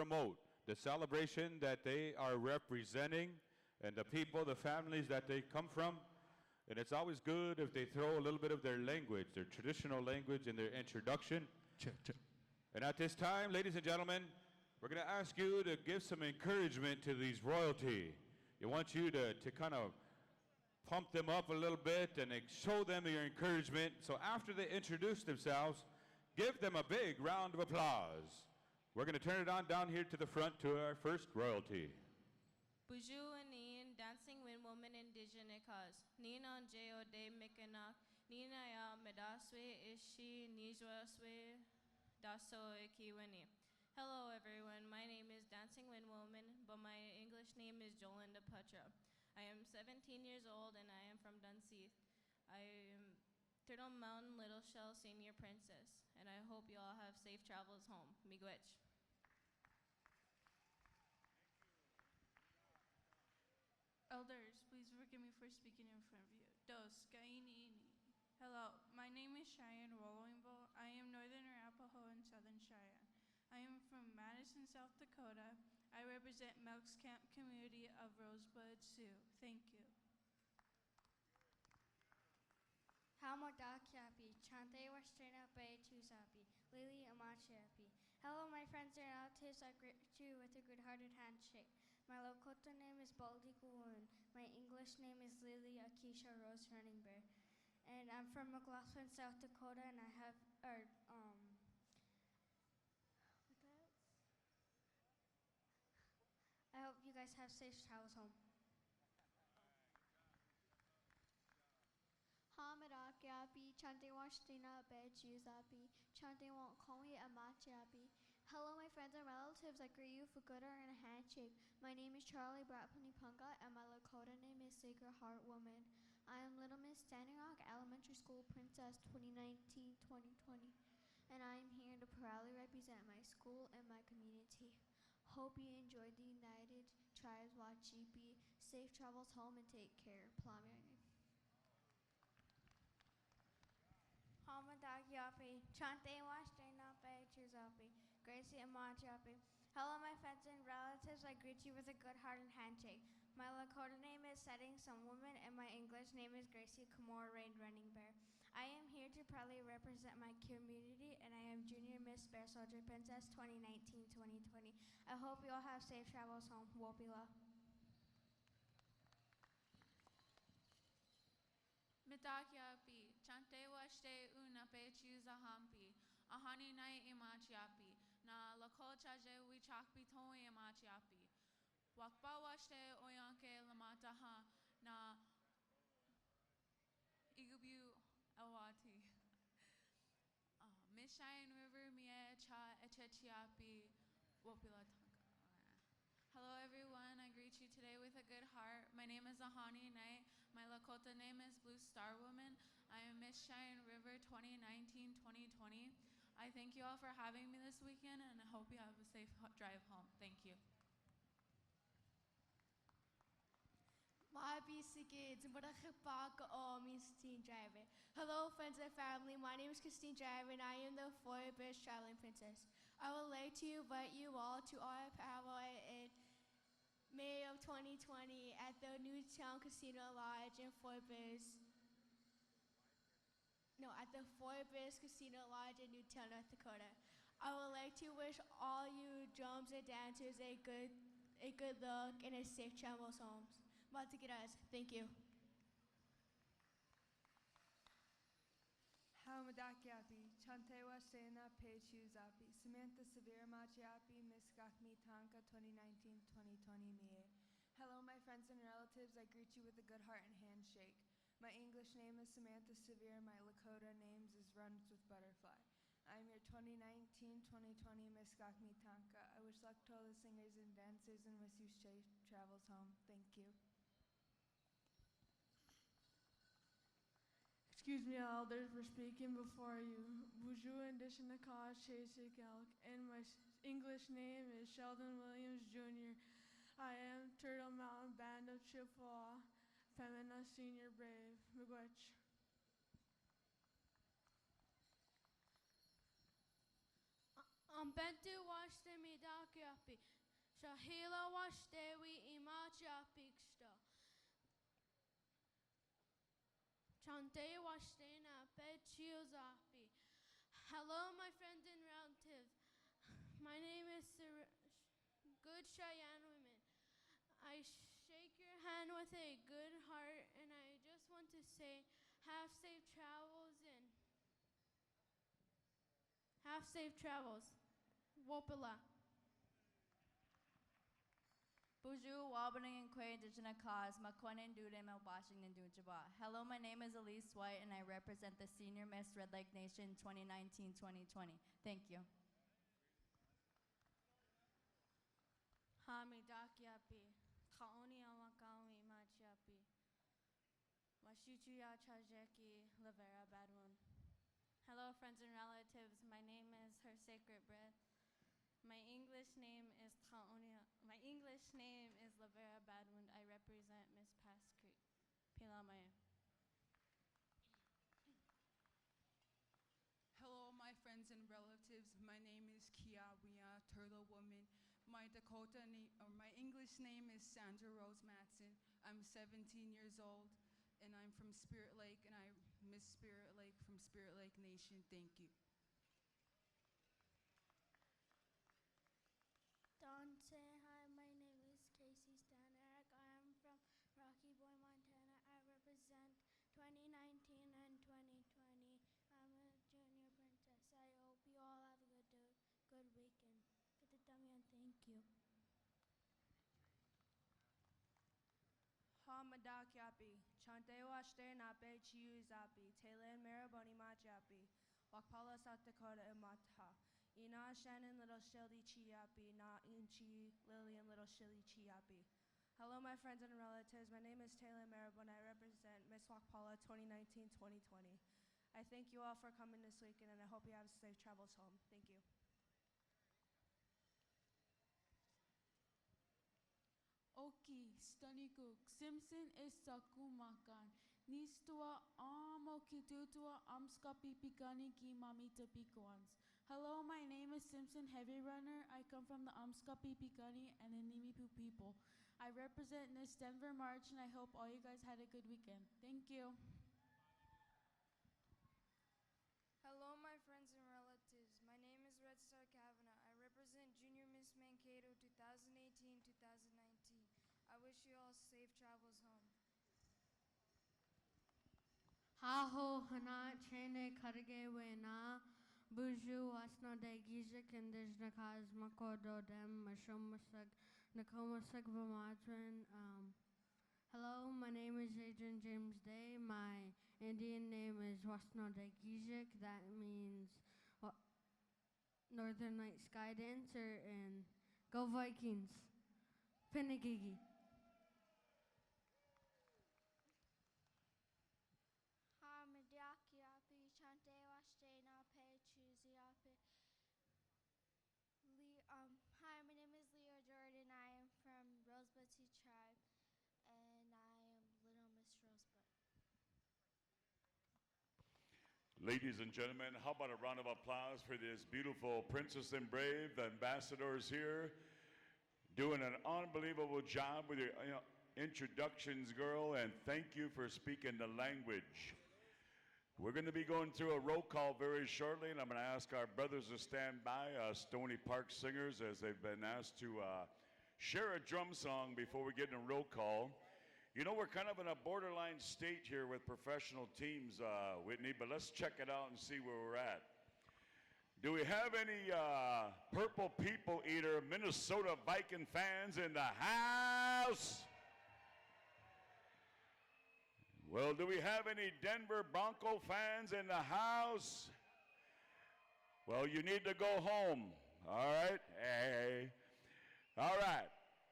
promote the celebration that they are representing and the people, the families that they come from. And it's always good if they throw a little bit of their language, their traditional language in their introduction. Check. And at this time, ladies and gentlemen, we're going to ask you to give some encouragement to these royalty. We want you to kind of pump them up a little bit and show them your encouragement. So after they introduce themselves, give them a big round of applause. We're going to turn it on down here to the front to our first royalty. Buju Anin, Dancing Wind Woman Indigenous Cause. Nina J.O. De Mikanak, Nina Ya Medaswe Ishi Nijwaswe Daso Ikiwani. Hello everyone, my name is Dancing Wind Woman, but my English name is Jolinda Putra. I am 17 years old and I am from Dunseith. I am Turtle Mountain Little Shell Senior Princess, and I hope you all have safe travels home. Miigwech. Elders, please forgive me for speaking in front of you. Dos, Kainini. Hello, my name is Cheyenne Wollowingbo. I am Northern Arapaho and Southern Cheyenne. I am from Madison, South Dakota. I represent Melk's Camp community of Rosebud, Sioux. Thank you. Hamodakiapi, Chante Wastrena Bay Chusapi, Lily Amachiapi. Hello, my friends and relatives. I greet you with a good-hearted handshake. My Lakota name is Baldi Kuun. My English name is Lily Akisha Rose Running Bear. And I'm from McLaughlin, South Dakota, and I have I hope you guys have safe travels home. Hamadakiapi, Chante Washtina Bechuzapi, Chante won't call me Amachiapi. Hello, my friends and relatives. I greet you for good and a handshake. My name is Charlie Bratpanipunga, and my Lakota name is Sacred Heart Woman. I am Little Miss Standing Rock Elementary School Princess 2019-2020, and I am here to proudly represent my school and my community. Hope you enjoyed the United Tribes Wachipi. Safe travels home and take care. Plamiang. Hamadakiapi, Chante Wastrena Bay Chusapi, Gracie Amachiapi. Hello, my friends and relatives. I greet you with a good-hearted handshake. My Lakota name is Setting Sun Woman, and my English name is Gracie Kamora Rain Running Bear. I am here to proudly represent my community, and I am Junior Miss Bear Soldier Princess 2019-2020. I hope you all have safe travels home. Wopila. Mitakiapi, Chante Washte Unape Chuzahampi, Ahani Nai Imachiapi, Na Lakocha Je Wichakpi Toi Imachiapi. Wakpa Washte Oyanke Lamataha, Na Igubu Awati. Miss Cheyenne River Mie Cha Echechiapi, Wopila. Hello everyone, I greet you today with a good heart. My name is Ahani Knight. My Lakota name is Blue Star Woman. I am Miss Cheyenne River 2019-2020. I thank you all for having me this weekend, and I hope you have a safe drive home. Thank you. Hello friends and family, my name is Christine Driver and I am the Four-Bush Traveling Princess. I would like to invite you all to our powwow in May of 2020 at the Newtown Casino Lodge in at the Four-Bush Casino Lodge in Newtown, North Dakota. I would like to wish all you drums and dancers a good look and a safe travels home. Thank you. Hamadakiapi, Chantewa Sena Pechu Zapi, Samantha Severe Machiapi, Miss Gakmi Tanka 2019-2020 Mie. Hello, my friends and relatives. I greet you with a good heart and handshake. My English name is Samantha Severe. My Lakota names is Runs with Butterfly. I am your 2019-2020 Miss Gakmi Tanka. I wish luck to all the singers and dancers and wish you safe travels home. Thank you. Excuse me, elders, for speaking before you. Bonjour, Indigenous Cause, Chase Elk, and my English name is Sheldon Williams Jr. I am Turtle Mountain Band of Chippewa, Femina Senior Brave. Miigwech. Bentu Washte Midakiapi, Shahila Washdewi Imacha Piksta. Chante Washtena Pechiuzapi. Hello, my friends and relatives. My name is Good Cheyenne Women. I shake your hand with a good heart, and I just want to say, have safe travels and have safe travels. Wopila. Buju, Wabaning, and Quay, Indigenous Cause, Makwanen, Dudem, and Washington, Dujaba. Hello, my name is Elise White, and I represent the Senior Miss Red Lake Nation 2019-2020. Thank you. Hamidakiapi. Taoni Awakawi Machiapi. Washuchuya Chajeki, Lavera Badwun. Hello, friends and relatives. My name is Her Sacred Bread. My English name is Taonia. My English name is Lavera Badwund. I represent Miss Pass Creek. Pilamaya. Hello, my friends and relatives. My name is Kiawia, Turtle Woman. My English name is Sandra Rose Matson. I'm 17 years old, and I'm from Spirit Lake, and I Miss Spirit Lake from Spirit Lake Nation. Thank you. Don't say hi, my name is Casey Stanarak. I am from Rocky Boy, Montana. I represent 2019 and 2020. I'm a junior princess. I hope you all have a good weekend. Good Damian, thank you. Hamadakiapi, Chantewa Nape Chiu Zapi, Taylan Maraboni Machapi, Wakpala, South Dakota, and Mataha. Ina Shannon Little Shelly Chiapi, Na Inchi Lillian Little Shilly Chiapi. Hello, my friends and relatives. My name is Taylor Marabon. I represent Miss Wakpala 2019-2020. I thank you all for coming this weekend, and I hope you have safe travels home. Thank you. Oki, Stanikuk, Simpson is Sakumakan. Nistua Amokitutua Amskapi Pikani Ki Mamita Pikuans. Hello, my name is Simpson Heavy Runner. I come from the Amskapi Pikani and the Nimipu people. I represent this Denver March, and I hope all you guys had a good weekend. Thank you. Hello, my friends and relatives. My name is Red Star Kavanaugh. I represent Junior Miss Mankato 2018-2019. I wish you all safe travels home. Haho hana chene karge wena buju wasna de gizek indigenous cause makodo dem mashomusag nakomusag vamatran. Hello, my name is Adrian James Day. My Indian name is Wasna de Gizek. That means Northern Night Sky Dancer, and go Vikings. Pinnigigi. Hamadakiapi, Chantewa Nape Chuziapi. Hi, my name is Leo Jordan. I am from Rosebud Tea Tribe, and I am Little Miss Rosebud. Ladies and gentlemen, how about a round of applause for this beautiful Princess and Brave, the ambassadors here, doing an unbelievable job with your introductions, girl, and thank you for speaking the language. We're going to be going through a roll call very shortly, and I'm going to ask our brothers to stand by, Stony Park singers, as they've been asked to share a drum song before we get in a roll call. You know, we're kind of in a borderline state here with professional teams, Whitney, but let's check it out and see where we're at. Do we have any Purple People Eater Minnesota Viking fans in the house? Well, do we have any Denver Bronco fans in the house? Well, you need to go home, all right? Hey. All right.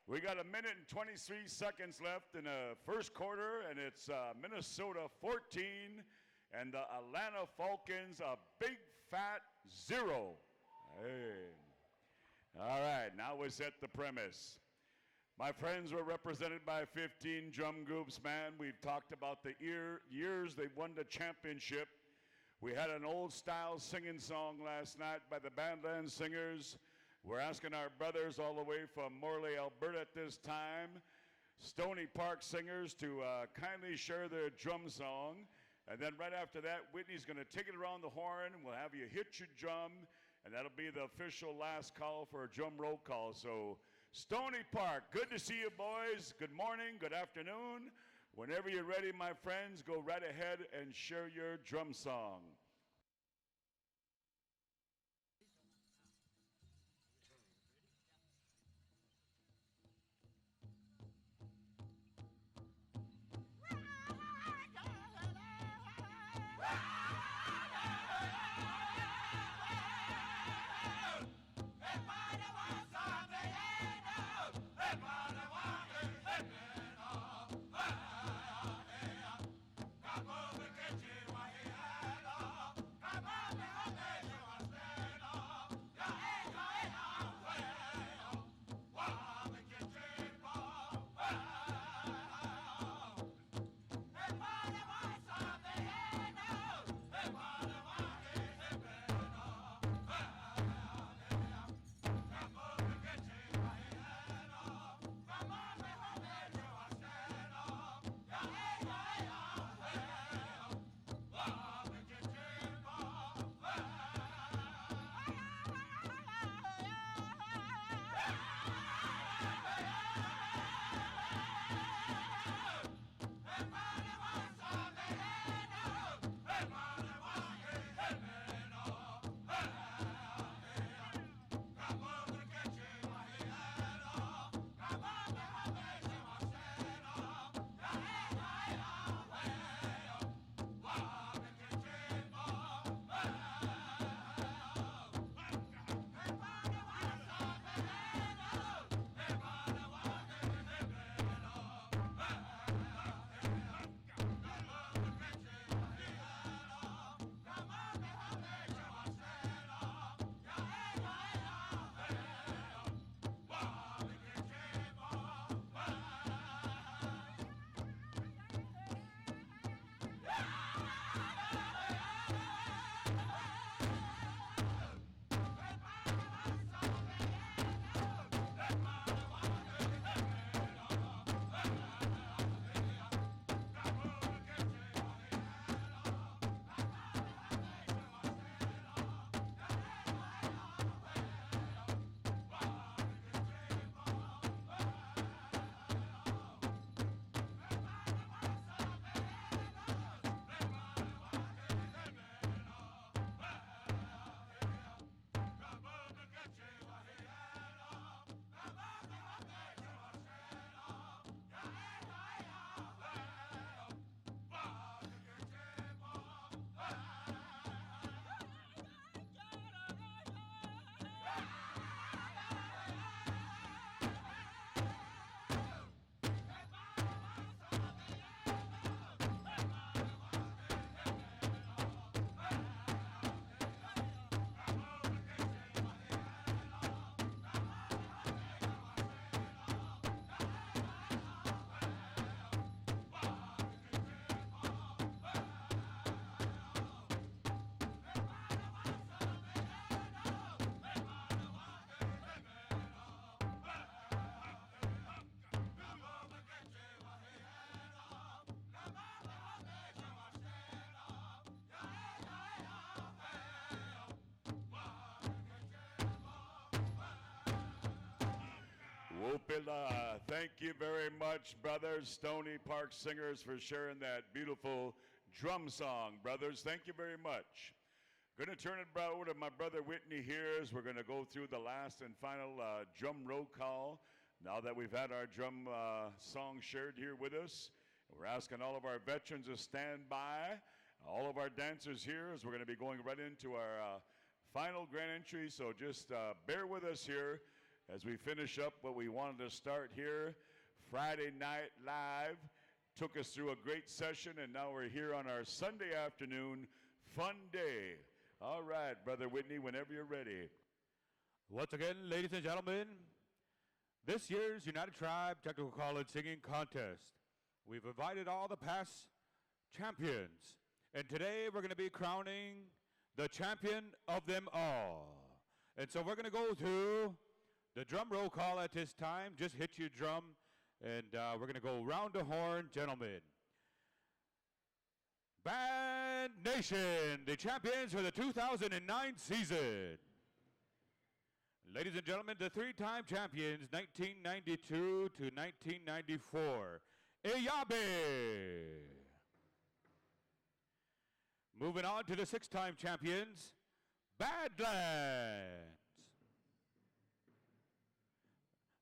We got 1 minute and 23 seconds left in the first quarter, and it's Minnesota 14 and the Atlanta Falcons a big fat 0. Hey. All right, now we set the premise. My friends were represented by 15 drum groups, man. We've talked about the years they won the championship. We had an old style singing song last night by the Bandland Singers. We're asking our brothers all the way from Morley, Alberta at this time, Stony Park Singers, to kindly share their drum song. And then right after that, Whitney's going to take it around the horn, and we'll have you hit your drum, and that'll be the official last call for a drum roll call. So, Stony Park, good to see you, boys. Good morning, good afternoon. Whenever you're ready, my friends, go right ahead and share your drum song. Whoopila. Thank you very much, brothers, Stony Park Singers, for sharing that beautiful drum song. Brothers, thank you very much. Going to turn it over to my brother Whitney here as we're going to go through the last and final drum roll call. Now that we've had our drum song shared here with us, we're asking all of our veterans to stand by, all of our dancers here, as we're going to be going right into our final grand entry. So just bear with us here as we finish up what we wanted to start here. Friday Night Live took us through a great session, and now we're here on our Sunday afternoon fun day. All right, Brother Whitney, whenever you're ready. Once again, ladies and gentlemen, this year's United Tribe Technical College Singing Contest, we've invited all the past champions, and today we're going to be crowning the champion of them all. And so we're going to go through the drum roll call at this time. Just hit your drum, and we're going to go round the horn, gentlemen. Band Nation, the champions for the 2009 season. Ladies and gentlemen, the three-time champions, 1992 to 1994, Eyabe. Moving on to the six-time champions, Badlands.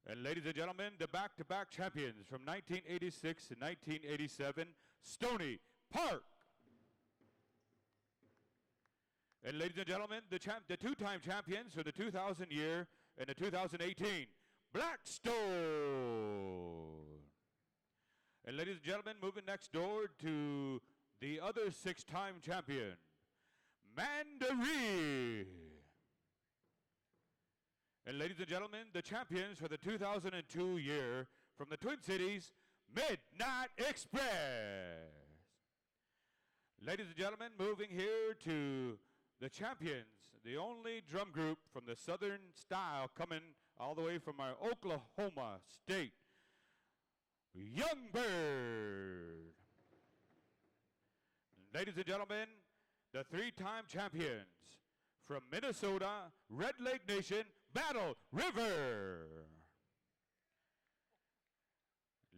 And ladies and gentlemen, the back-to-back champions from 1986 to 1987, Stony Park. And ladies and gentlemen, the two-time champions for the 2000 year and the 2018, Blackstone. And ladies and gentlemen, moving next door to the other six-time champion, Mandaree. And ladies and gentlemen, the champions for the 2002 year from the Twin Cities, Midnight Express. Ladies and gentlemen, moving here to the champions, the only drum group from the Southern style coming all the way from our Oklahoma State, Young Bird. Ladies and gentlemen, the three-time champions from Minnesota, Red Lake Nation, Battle River.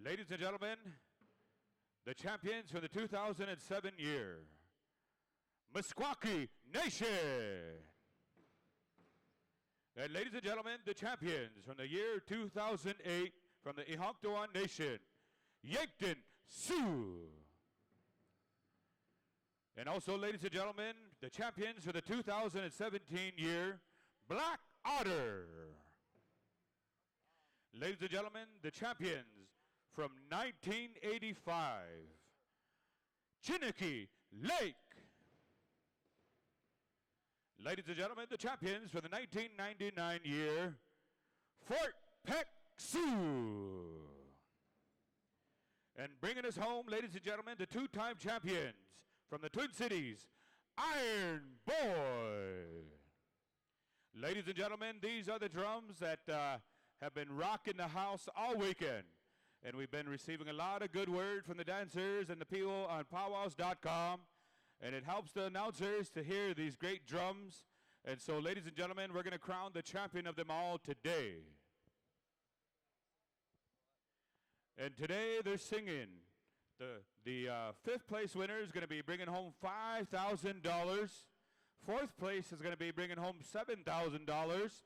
Ladies and gentlemen, the champions for the 2007 year, Meskwaki Nation. And ladies and gentlemen, the champions from the year 2008 from the Ihanktoan Nation, Yankton Sioux. And also, ladies and gentlemen, the champions for the 2017 year, Black Otter. Ladies and gentlemen, the champions from 1985, Chiniki Lake. Ladies and gentlemen, the champions for the 1999 year, Fort Peck Sioux. And bringing us home, ladies and gentlemen, the two-time champions from the Twin Cities, Iron Boy. Ladies and gentlemen, these are the drums that have been rocking the house all weekend. And we've been receiving a lot of good word from the dancers and the people on PowWows.com. And it helps the announcers to hear these great drums. And so, ladies and gentlemen, we're going to crown the champion of them all today. And today they're singing. The fifth place winner is going to be bringing home $5,000. Fourth place is going to be bringing home $7,000.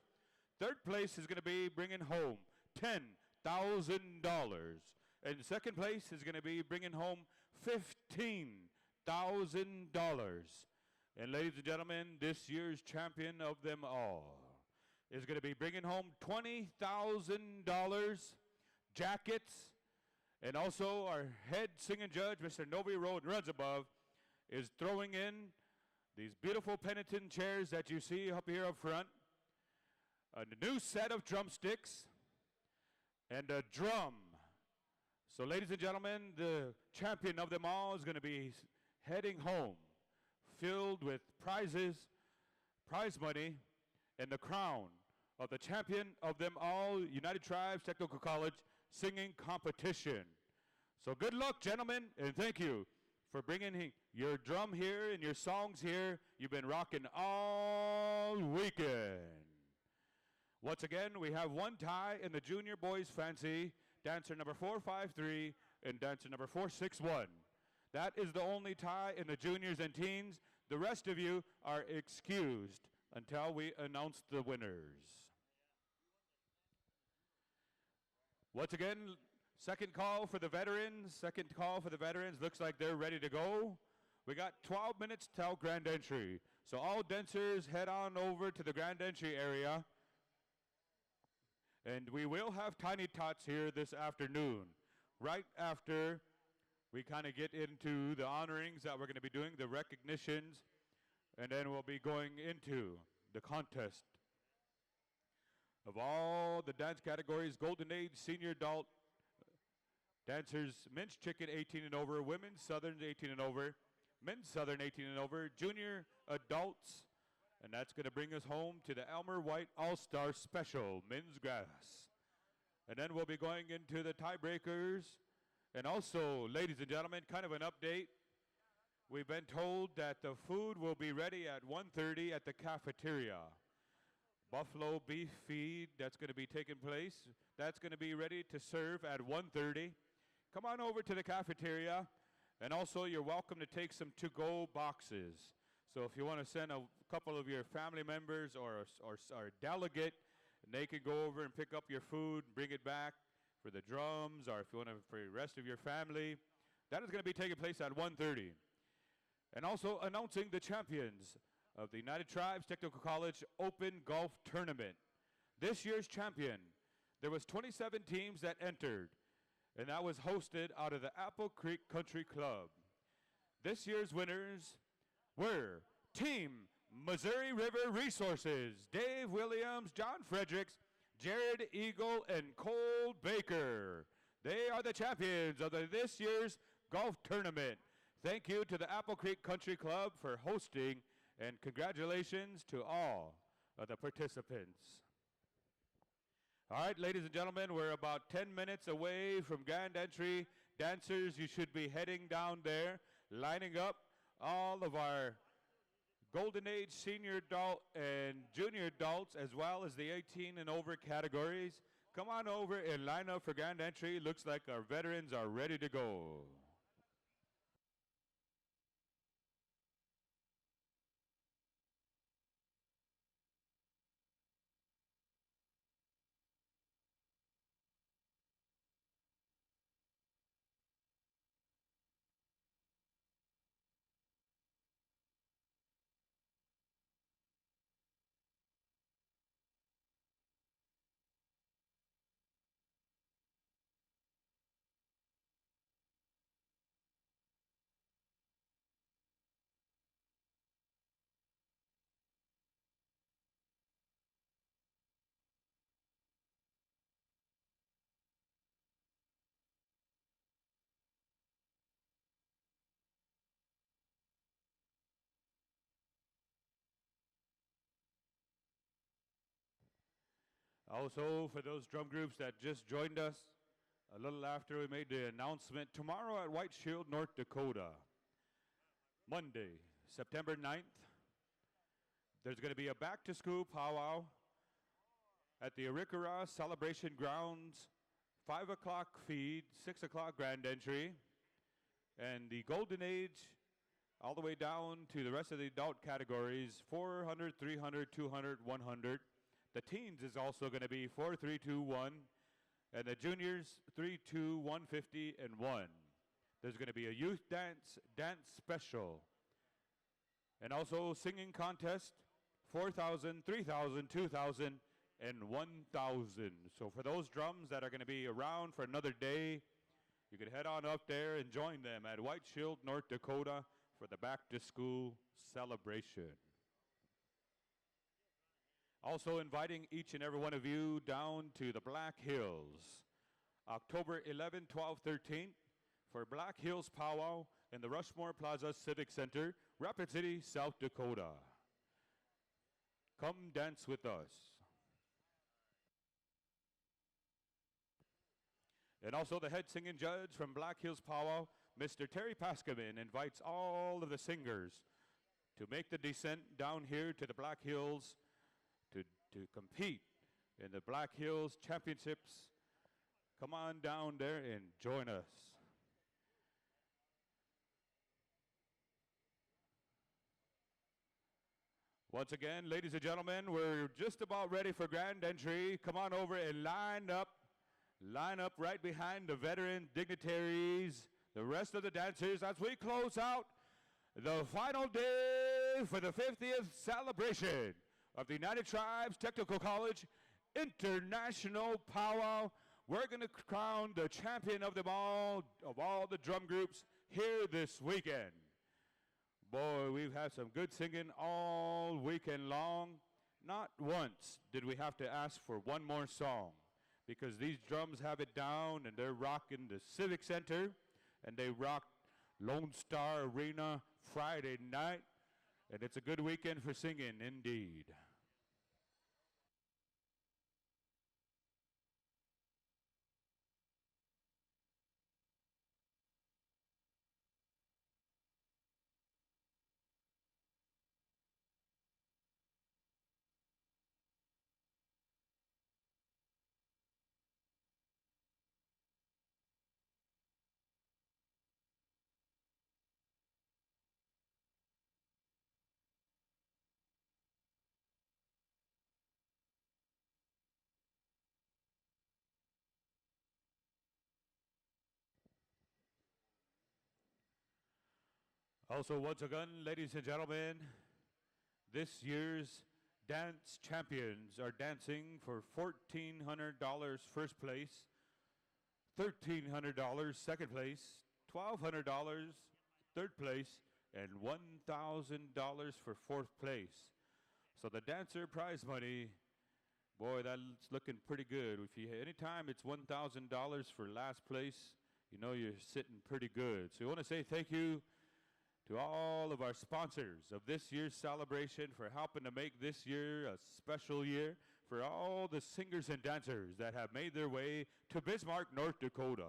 Third place is going to be bringing home $10,000. And second place is going to be bringing home $15,000. And ladies and gentlemen, this year's champion of them all is going to be bringing home $20,000 jackets. And also our head singing judge, Mr. Novi Road Runs Above, is throwing in these beautiful penitent chairs that you see up here up front, a new set of drumsticks, and a drum. So ladies and gentlemen, the champion of them all is going to be heading home filled with prizes, prize money, and the crown of the champion of them all, United Tribes Technical College Singing Competition. So good luck, gentlemen, and thank you for bringing your drum here and your songs here. You've been rocking all weekend. Once again, we have one tie in the junior boys fancy, dancer number 453 and dancer number 461. That is the only tie in the juniors and teens. The rest of you are excused until we announce the winners. Once again, second call for the veterans. Second call for the veterans. Looks like they're ready to go. We got 12 minutes till grand entry. So all dancers head on over to the grand entry area. And we will have Tiny Tots here this afternoon, right after we kind of get into the honorings that we're going to be doing, the recognitions, and then we'll be going into the contest of all the dance categories: Golden Age, Senior Adult, dancers, Men's Chicken 18 and over, Women's Southern 18 and over, Men's Southern 18 and over, Junior Adults, And that's going to bring us home to the Elmer White All-Star Special Men's Grass. And then we'll be going into the tiebreakers. And also, ladies and gentlemen, kind of an update. We've been told that the food will be ready at 1:30 at the cafeteria. Buffalo beef feed, that's going to be taking place. That's going to be ready to serve at 1:30. Come on over to the cafeteria. And also, you're welcome to take some to-go boxes. So if you want to send a couple of your family members or a delegate, they can go over and pick up your food, bring it back for the drums, or if you want to for the rest of your family. That is going to be taking place at 1:30. And also announcing the champions of the United Tribes Technical College Open Golf Tournament. This year's champion, there was 27 teams that entered, and that was hosted out of the Apple Creek Country Club. This year's winners were Team Missouri River Resources, Dave Williams, John Fredericks, Jared Eagle, and Cole Baker. They are the champions of this year's golf tournament. Thank you to the Apple Creek Country Club for hosting, and congratulations to all of the participants. All right, ladies and gentlemen, we're about 10 minutes away from grand entry. Dancers, you should be heading down there, lining up. All of our Golden Age senior adult and junior adults, as well as the 18 and over categories. Come on over and line up for grand entry. Looks like our veterans are ready to go. Also, for those drum groups that just joined us, a little after we made the announcement, tomorrow at White Shield, North Dakota, Monday, September 9th, there's going to be a back-to-school powwow at the Arikara Celebration Grounds, 5 o'clock feed, 6 o'clock grand entry, and the Golden Age all the way down to the rest of the adult categories, 400, 300, 200, 100. The teens is also going to be 4, 3, 2, 1. And the juniors, 3, 2, 150, and 1. There's going to be a youth dance special. And also singing contest, 4,000, 3,000, 2,000, and 1,000. So for those drums that are going to be around for another day, you can head on up there and join them at White Shield, North Dakota for the back-to-school celebration. Also inviting each and every one of you down to the Black Hills, October 11, 12, 13, for Black Hills Powwow in the Rushmore Plaza Civic Center, Rapid City, South Dakota. Come dance with us. And also the head singing judge from Black Hills Powwow, Mr. Terry Paskaman, invites all of the singers to make the descent down here to the Black Hills to compete in the Black Hills Championships. Come on down there and join us. Once again, ladies and gentlemen, we're just about ready for grand entry. Come on over and line up right behind the veteran dignitaries, the rest of the dancers, as we close out the final day for the 50th celebration of the United Tribes Technical College International Powwow. We're going to crown the champion of them all, of all the drum groups here this weekend. Boy, we've had some good singing all weekend long. Not once did we have to ask for one more song, because these drums have it down and they're rocking the Civic Center and they rocked Lone Star Arena Friday night. And it's a good weekend for singing, indeed. Also, once again, ladies and gentlemen, this year's dance champions are dancing for $1,400 first place, $1,300 second place, $1,200 third place, and $1,000 for fourth place. So the dancer prize money, boy, that's looking pretty good. If you anytime it's $1,000 for last place, you know you're sitting pretty good. So we want to say thank you to all of our sponsors of this year's celebration for helping to make this year a special year, for all the singers and dancers that have made their way to Bismark, North Dakota.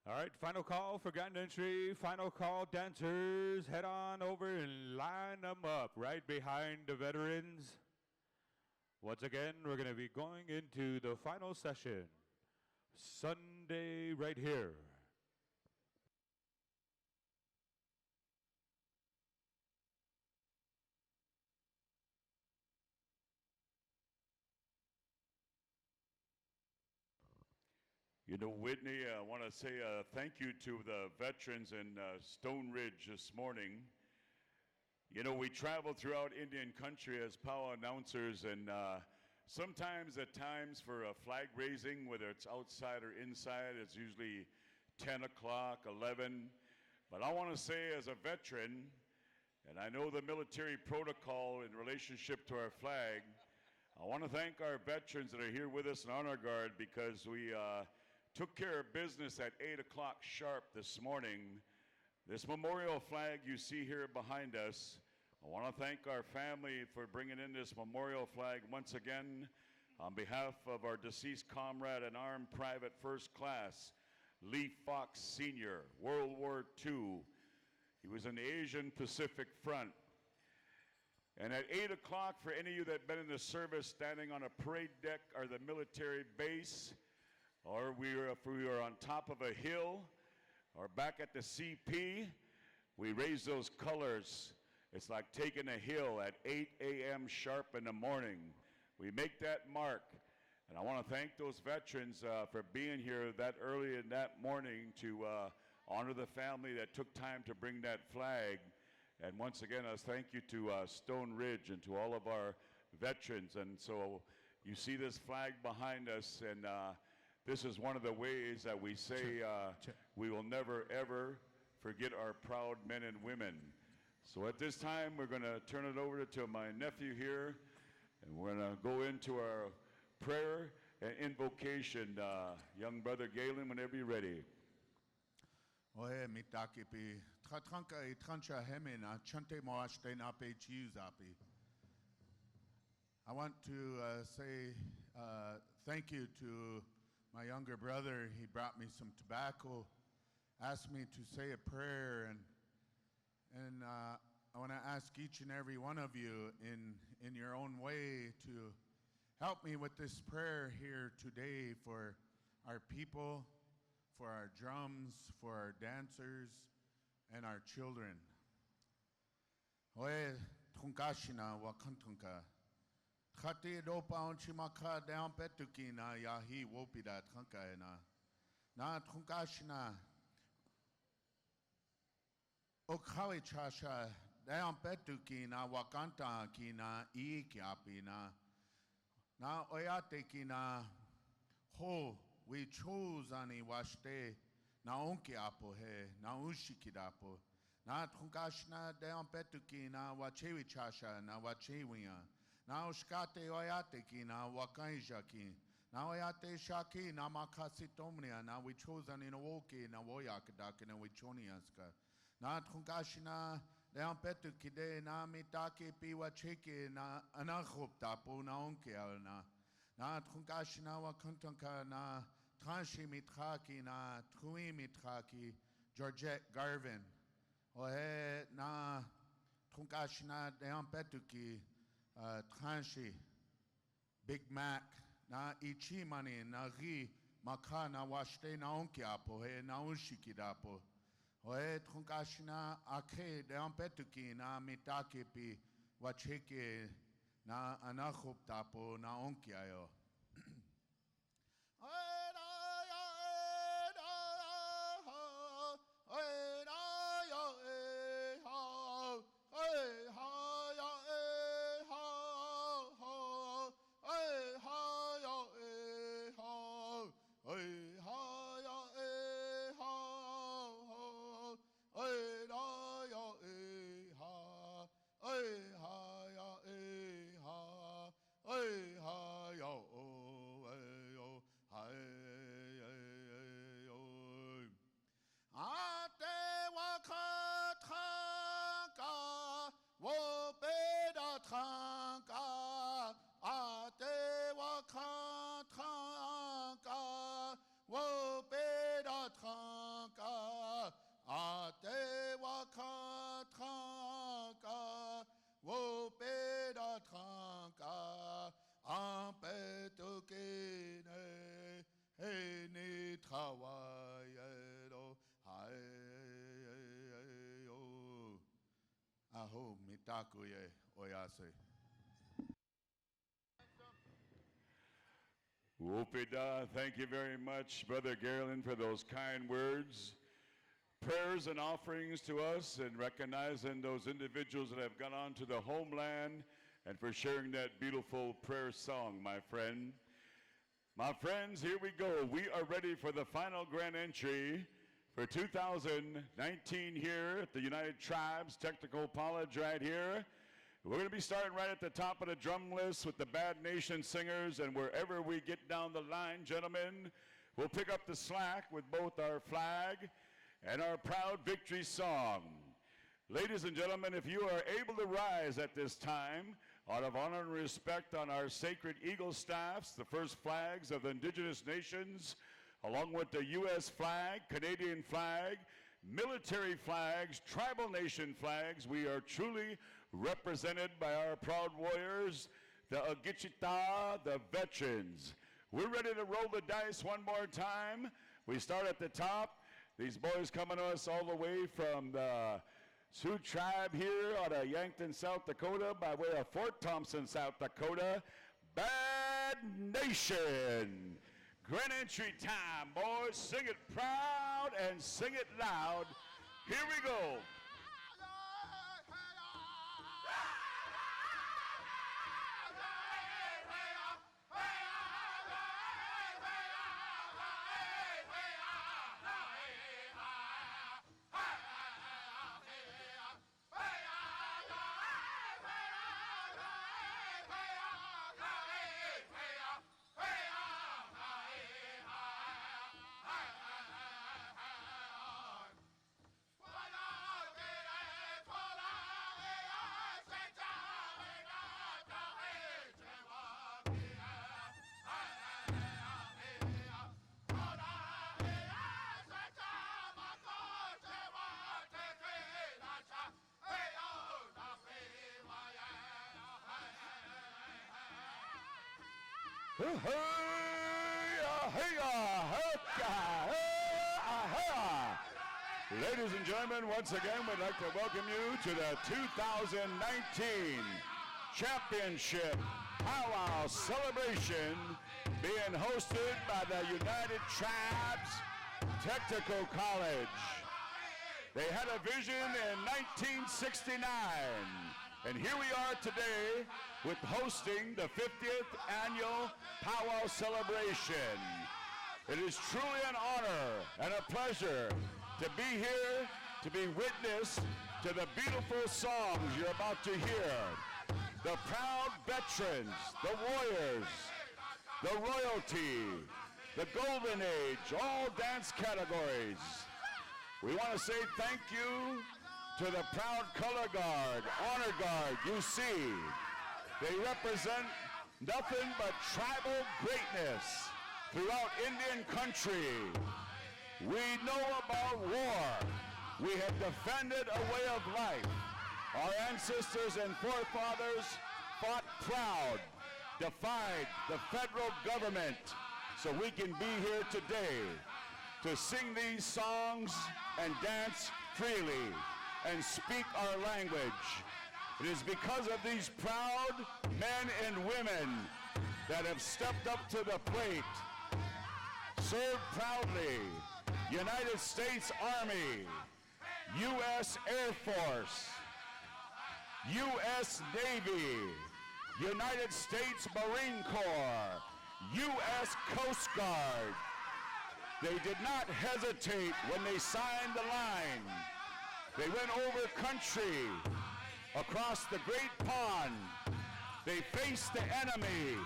All right, final call for grand entry. Final call, dancers. Head on over and line them up right behind the veterans. Once again, we're going to be going into the final session. Sunday right here. You know, Whitney, I want to say thank you to the veterans in Stone Ridge this morning. You know, we travel throughout Indian country as POW announcers, and sometimes at times for a flag raising, whether it's outside or inside, it's usually 10 o'clock, 11. But I want to say as a veteran, and I know the military protocol in relationship to our flag, I want to thank our veterans that are here with us in honor guard, because we took care of business at 8 o'clock sharp this morning. This memorial flag you see here behind us I want to thank our family for bringing in this memorial flag once again on behalf of our deceased comrade and armed private first class, Lee Fox Sr., World War II. He was in the Asian Pacific Front. And at 8 o'clock, for any of you that have been in the service, standing on a parade deck or the military base, or if we are on top of a hill, or back at the CP, we raise those colors. It's like taking a hill at 8 a.m. sharp in the morning. We make that mark. And I want to thank those veterans for being here that early in that morning to honor the family that took time to bring that flag. And once again, I thank you to Stone Ridge and to all of our veterans. And so you see this flag behind us, and this is one of the ways that we say we will never, ever forget our proud men and women. So at this time, we're going to turn it over to my nephew here, and we're going to go into our prayer and invocation. Young brother Galen, whenever you're ready. Oe mitakipi tratranka I trancha hemena chante moashte na pe chiuzapi. I want to say thank you to my younger brother. He brought me some tobacco, asked me to say a prayer, and I want to ask each and every one of you in your own way to help me with this prayer here today for our people, for our drums, for our dancers, and our children. Oe trunkashina wakantunka. Khati dopa onchimaka down petukina yahi wopida trunkaena. Na trunkashina. Okawi chasha down petukina wakanta kina ikiapina. Na oyate kina ho. We chose ani washte na onki apo he na ushikidapo na trunkashna deon petuki na wachewi chasha na wachewiya na ushkate oyate ki na wakaijaki na oyate shaki na makasitomnia na we chose ani woki na woyakadaki na wichoniaska na trunkashna deon petuki de na mitaki pi wacheki na anachoptapo na onki alna na trunkashna wakantanka na Transhi Mitraki na Trui Mitraki, Georgette Garvin. Ohe na Trunkashna Deampetuki, Transhi, Big Mac, na Ichimani, na Ri, Makana Washte na Onkiapo, he na Unshikidapo. Ohe Trunkashna Ake Deampetuki na Mitakipi, Wacheke na Anachoptapo na Onkiayo. Aho mitakuye oyase. Whoopida, thank you very much, Brother Garland, for those kind words. Prayers and offerings to us, and recognizing those individuals that have gone on to the homeland, and for sharing that beautiful prayer song, my friend. My friends, here we go. We are ready for the final grand entry for 2019 here at the United Tribes Technical College right here. We're going to be starting right at the top of the drum list with the Bad Nation Singers, and wherever we get down the line, gentlemen, we'll pick up the slack with both our flag and our proud victory song. Ladies and gentlemen, if you are able to rise at this time, out of honor and respect on our sacred eagle staffs, the first flags of the indigenous nations, along with the U.S. flag, Canadian flag, military flags, tribal nation flags, we are truly represented by our proud warriors, the Agichita, the veterans. We're ready to roll the dice one more time. We start at the top. These boys coming to us all the way from the Sioux tribe here out of Yankton, South Dakota, by way of Fort Thompson, South Dakota. Bad Nation. Grand entry time, boys. Sing it proud and sing it loud. Here we go. Ladies and gentlemen, once again, we'd like to welcome you to the 2019 Championship Powwow celebration being hosted by the United Tribes Technical College. They had a vision in 1969, and here we are today with hosting the 50th annual Powwow celebration. It is truly an honor and a pleasure to be here, to be witness to the beautiful songs you're about to hear. The proud veterans, the warriors, the royalty, the golden age, all dance categories. We want to say thank you to the proud color guard, honor guard you see. They represent nothing but tribal greatness throughout Indian country. We know about war. We have defended a way of life. Our ancestors and forefathers fought proud, defied the federal government, so we can be here today to sing these songs and dance freely and speak our language. It is because of these proud men and women that have stepped up to the plate, served proudly, United States Army, U.S. Air Force, U.S. Navy, United States Marine Corps, U.S. Coast Guard. They did not hesitate when they signed the line. They went over country, across the Great Pond. They faced the enemy.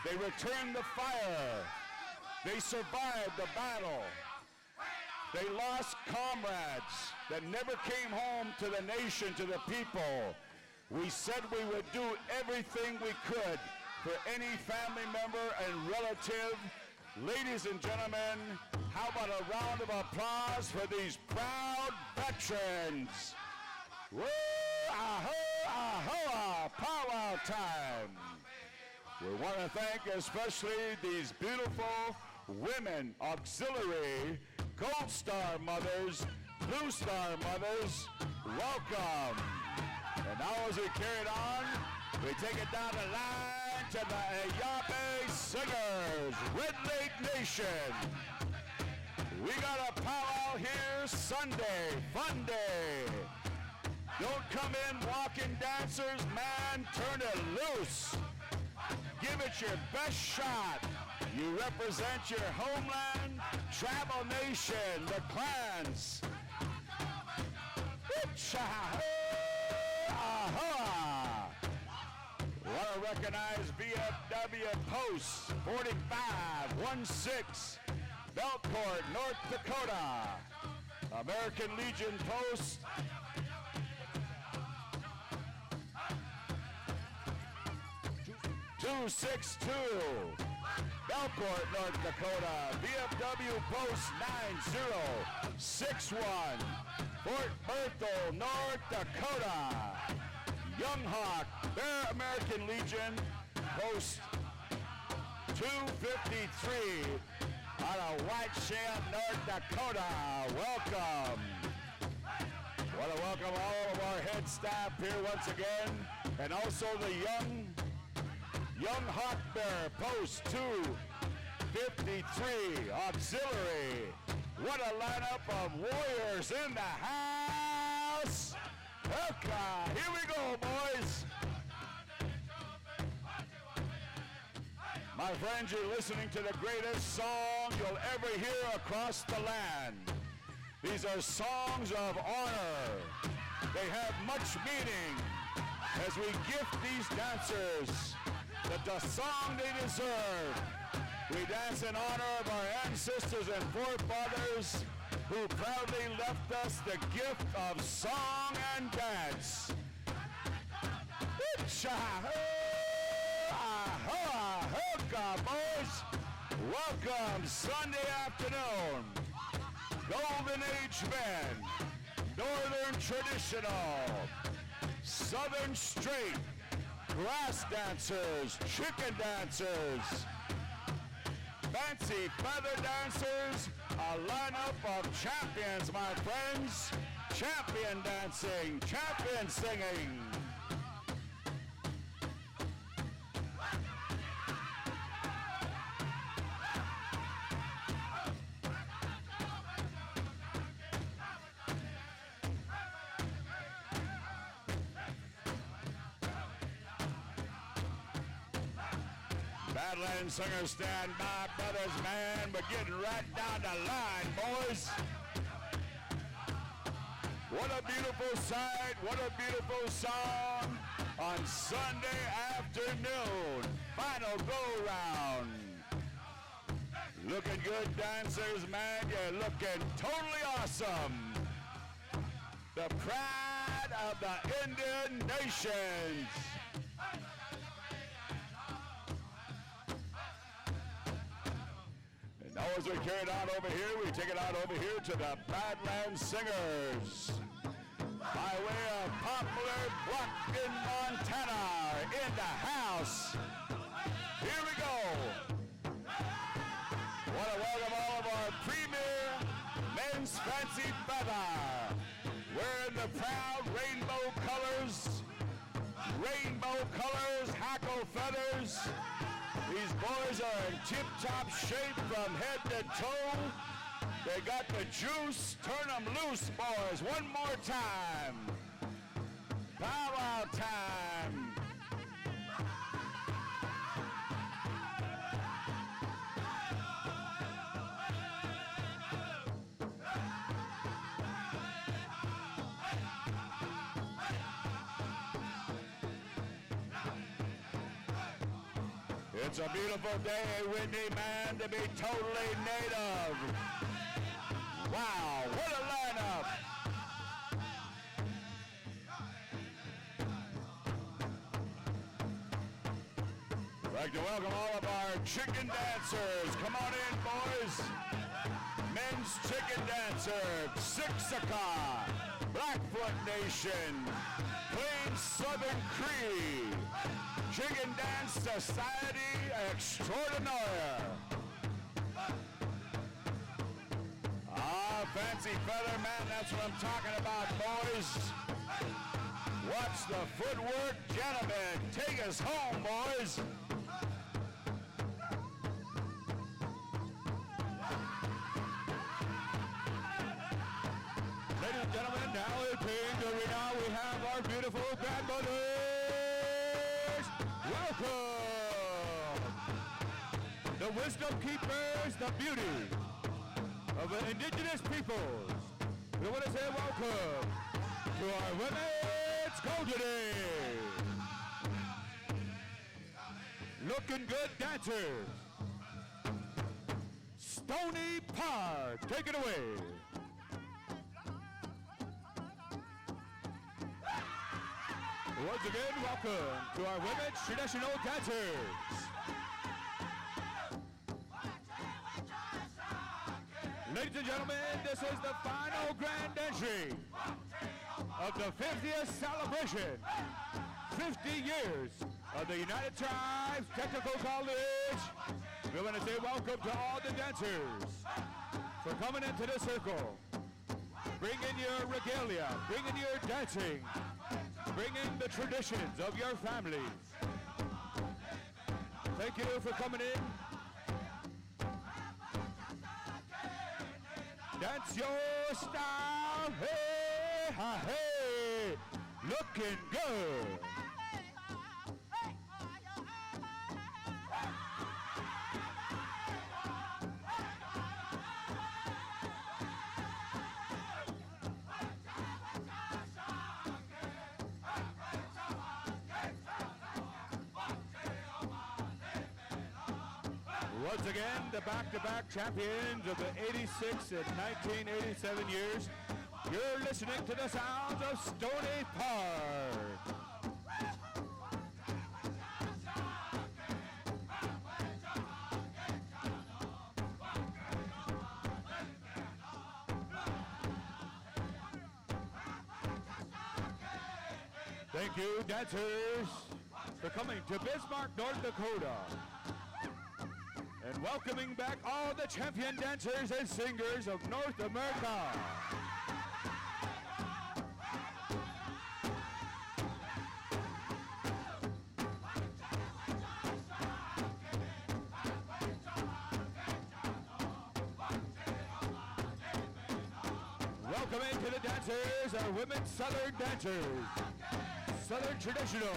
They returned the fire. They survived the battle. They lost comrades that never came home to the nation, to the people. We said we would do everything we could for any family member and relative. Ladies and gentlemen, how about a round of applause for these proud veterans? Woo! Ahoa! Ahoa! Powwow time! We want to thank especially these beautiful women, auxiliary, Gold Star mothers, Blue Star mothers. Welcome! And now as we carry it on, we take it down the line to the Ayape Singers, Red Lake Nation. We got a powwow here Sunday, fun day. Don't come in walking dancers, man, turn it loose. Give it your best shot. You represent your homeland, tribal nation, the clans. We want to recognize VFW Post 4516, Belcourt, North Dakota. American Legion Post 262. Belcourt, North Dakota. VFW Post 9061. Fort Berthold, North Dakota. Young Hawk, Bear American Legion, Post 253 out of White Shell, North Dakota. Welcome. Want to welcome all of our head staff here once again, and also the Young Hawk Bear, Post 253 Auxiliary. What a lineup of warriors in the house. Okay, here we go, boys. My friends, you're listening to the greatest song you'll ever hear across the land. These are songs of honor. They have much meaning as we gift these dancers the song they deserve. We dance in honor of our ancestors and forefathers who proudly left us the gift of song and dance. Boys. Welcome Sunday afternoon. Golden Age Men, Northern Traditional, Southern Straight, Grass Dancers, Chicken Dancers, Fancy Feather Dancers, a lineup of champions, my friends. Champion dancing, champion singing. Badlands singers stand by, brothers, man. We're getting right down the line, boys. What a beautiful sight, what a beautiful song on Sunday afternoon. Final go-round. Looking good, dancers, man. You're looking totally awesome. The pride of the Indian nations. Now as we carry it on over here, we take it out over here to the Badlands Singers. By way of Poplar Brockton, Montana, in the house. Here we go. Want to welcome all of our premier men's fancy feather. Wearing the proud rainbow colors, hackle feathers. These boys are in tip-top shape from head to toe. They got the juice. Turn them loose, boys. One more time. Pow Wow time. It's a beautiful day, Whitney, man, to be totally native. Wow, what a lineup. I'd like to welcome all of our chicken dancers. Come on in, boys. Men's chicken dancer, Siksika, Blackfoot Nation, Plain Southern Cree, Chicken Dance Society Extraordinaire. Fancy feather, man, that's what I'm talking about, boys. Watch the footwork, gentlemen. Take us home, boys. Ladies and gentlemen, now in Pink Arena, we have our beautiful grandmothers. Welcome. The wisdom keepers, the beauty of the indigenous peoples. We want to say welcome to our Women's Golden Age. Looking good dancers. Stony Park, take it away. Once again, welcome to our women's traditional dancers. Ladies and gentlemen, this is the final grand entry of the 50th celebration. 50 years of the United Tribes Technical College. We want to say welcome to all the dancers for coming into the circle. Bring in your regalia, bring in your dancing, bring in the traditions of your families. Thank you for coming in. Dance your style, hey, ha, hey, looking good. Once again, the back-to-back champions of the 86 and 1987 years. You're listening to the sounds of Stony Park. Thank you, dancers, for coming to Bismark, North Dakota. And welcoming back all the champion dancers and singers of North America. Welcoming to the dancers are women's Southern dancers, Southern traditional.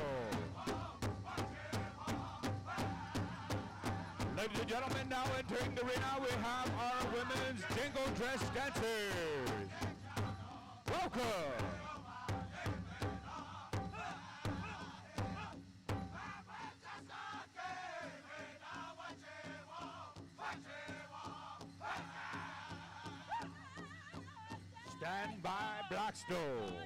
Ladies and gentlemen, now entering the arena, we have our women's jingle dress dancers. Welcome. Stand by Blackstone.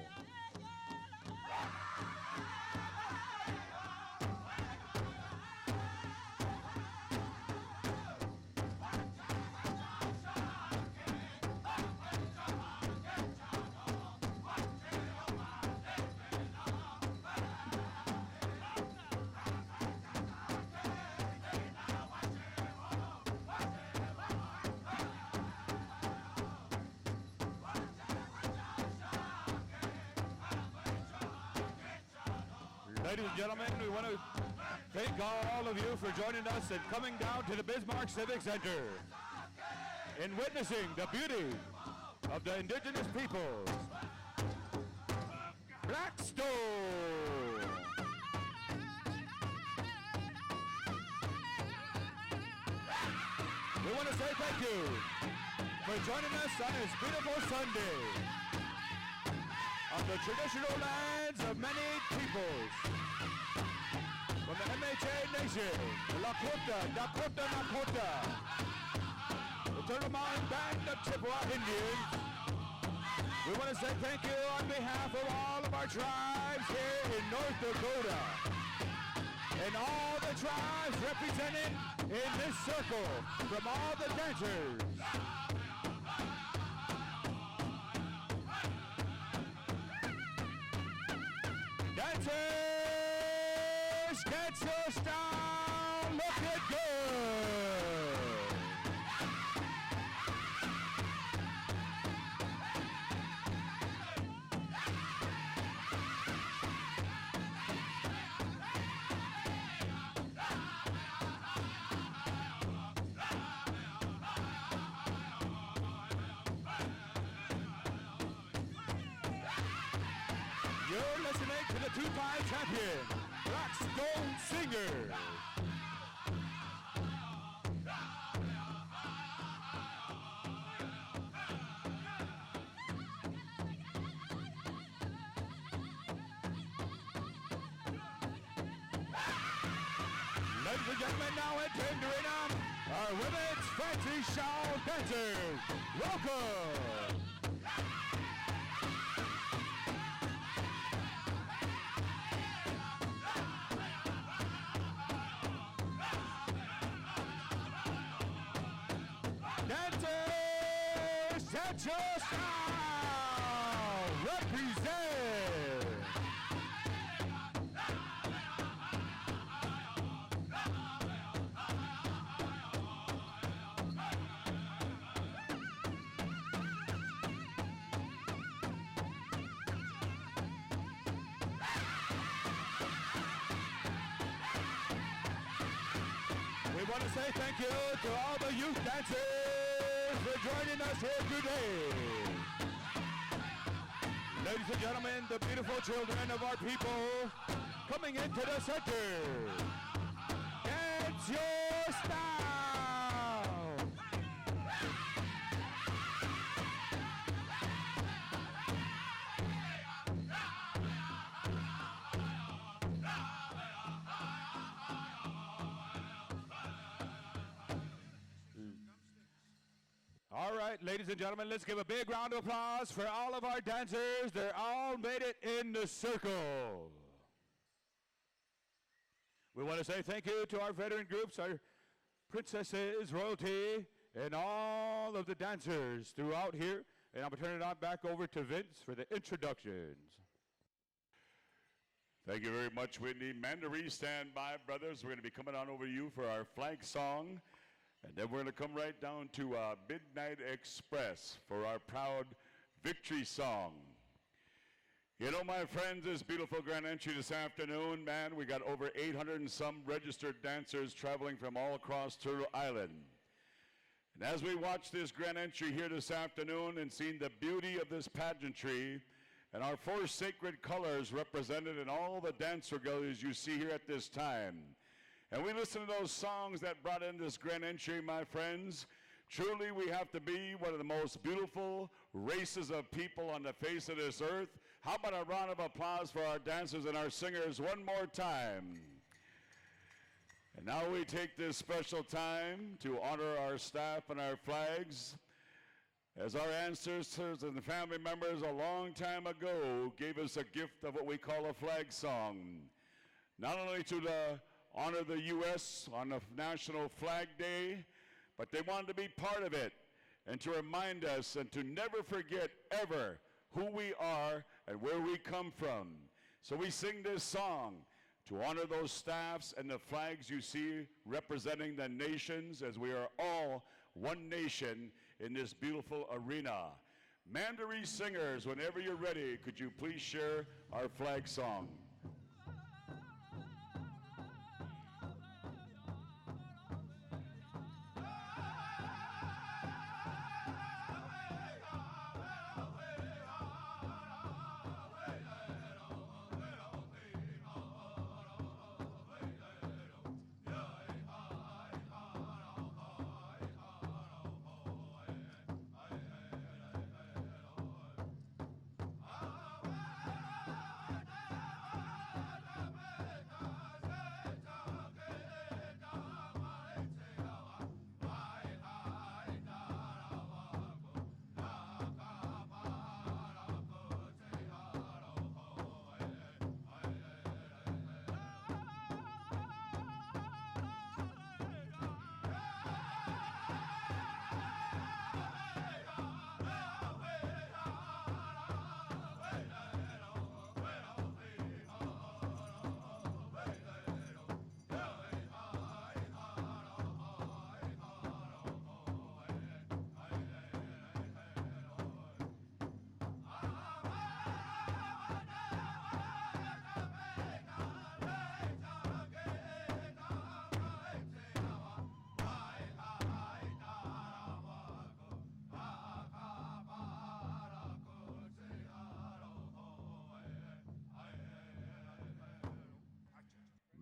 Ladies and gentlemen, we want to thank all of you for joining us and coming down to the Bismark Civic Center and witnessing the beauty of the indigenous peoples. Blackstone! We want to say thank you for joining us on this beautiful Sunday on the traditional lands of many peoples. From the MHA Nation, the Lakota, Dakota, the Turtle Mountain Band of Chippewa Indians. We want to say thank you on behalf of all of our tribes here in North Dakota and all the tribes represented in this circle from all the dancers. Dancers, get your style looking good. You're listening to the two-time champion, Blackstone Singers. Ladies and gentlemen, now entering the arena, our women's fancy shawl dancers. Welcome. Dancers, set your style. Represent. We want to say thank you to all the youth dancers for joining us here today. Ladies and gentlemen, the beautiful children of our people coming into the center. Dance your style. All right, ladies and gentlemen, let's give a big round of applause for all of our dancers. They're all made it in the circle. We want to say thank you to our veteran groups, our princesses, royalty, and all of the dancers throughout here. And I'm going to turn it on back over to Vince for the introductions. Thank you very much, Whitney. Mandaree, stand by, brothers. We're going to be coming on over to you for our flag song. And then we're going to come right down to Midnight Express for our proud victory song. You know, my friends, this beautiful grand entry this afternoon, man, we got over 800 and some registered dancers traveling from all across Turtle Island. And as we watch this grand entry here this afternoon and seeing the beauty of this pageantry and our four sacred colors represented in all the dance regalias you see here at this time, and we listen to those songs that brought in this grand entry, my friends, truly we have to be one of the most beautiful races of people on the face of this earth. How about a round of applause for our dancers and our singers one more time? And now we take this special time to honor our staff and our flags, as our ancestors and the family members a long time ago gave us a gift of what we call a flag song. Not only to honor the U.S. on the National Flag Day, but they wanted to be part of it and to remind us and to never forget ever who we are and where we come from. So we sing this song to honor those staffs and the flags you see representing the nations, as we are all one nation in this beautiful arena. Mandaree singers, whenever you're ready, could you please share our flag song?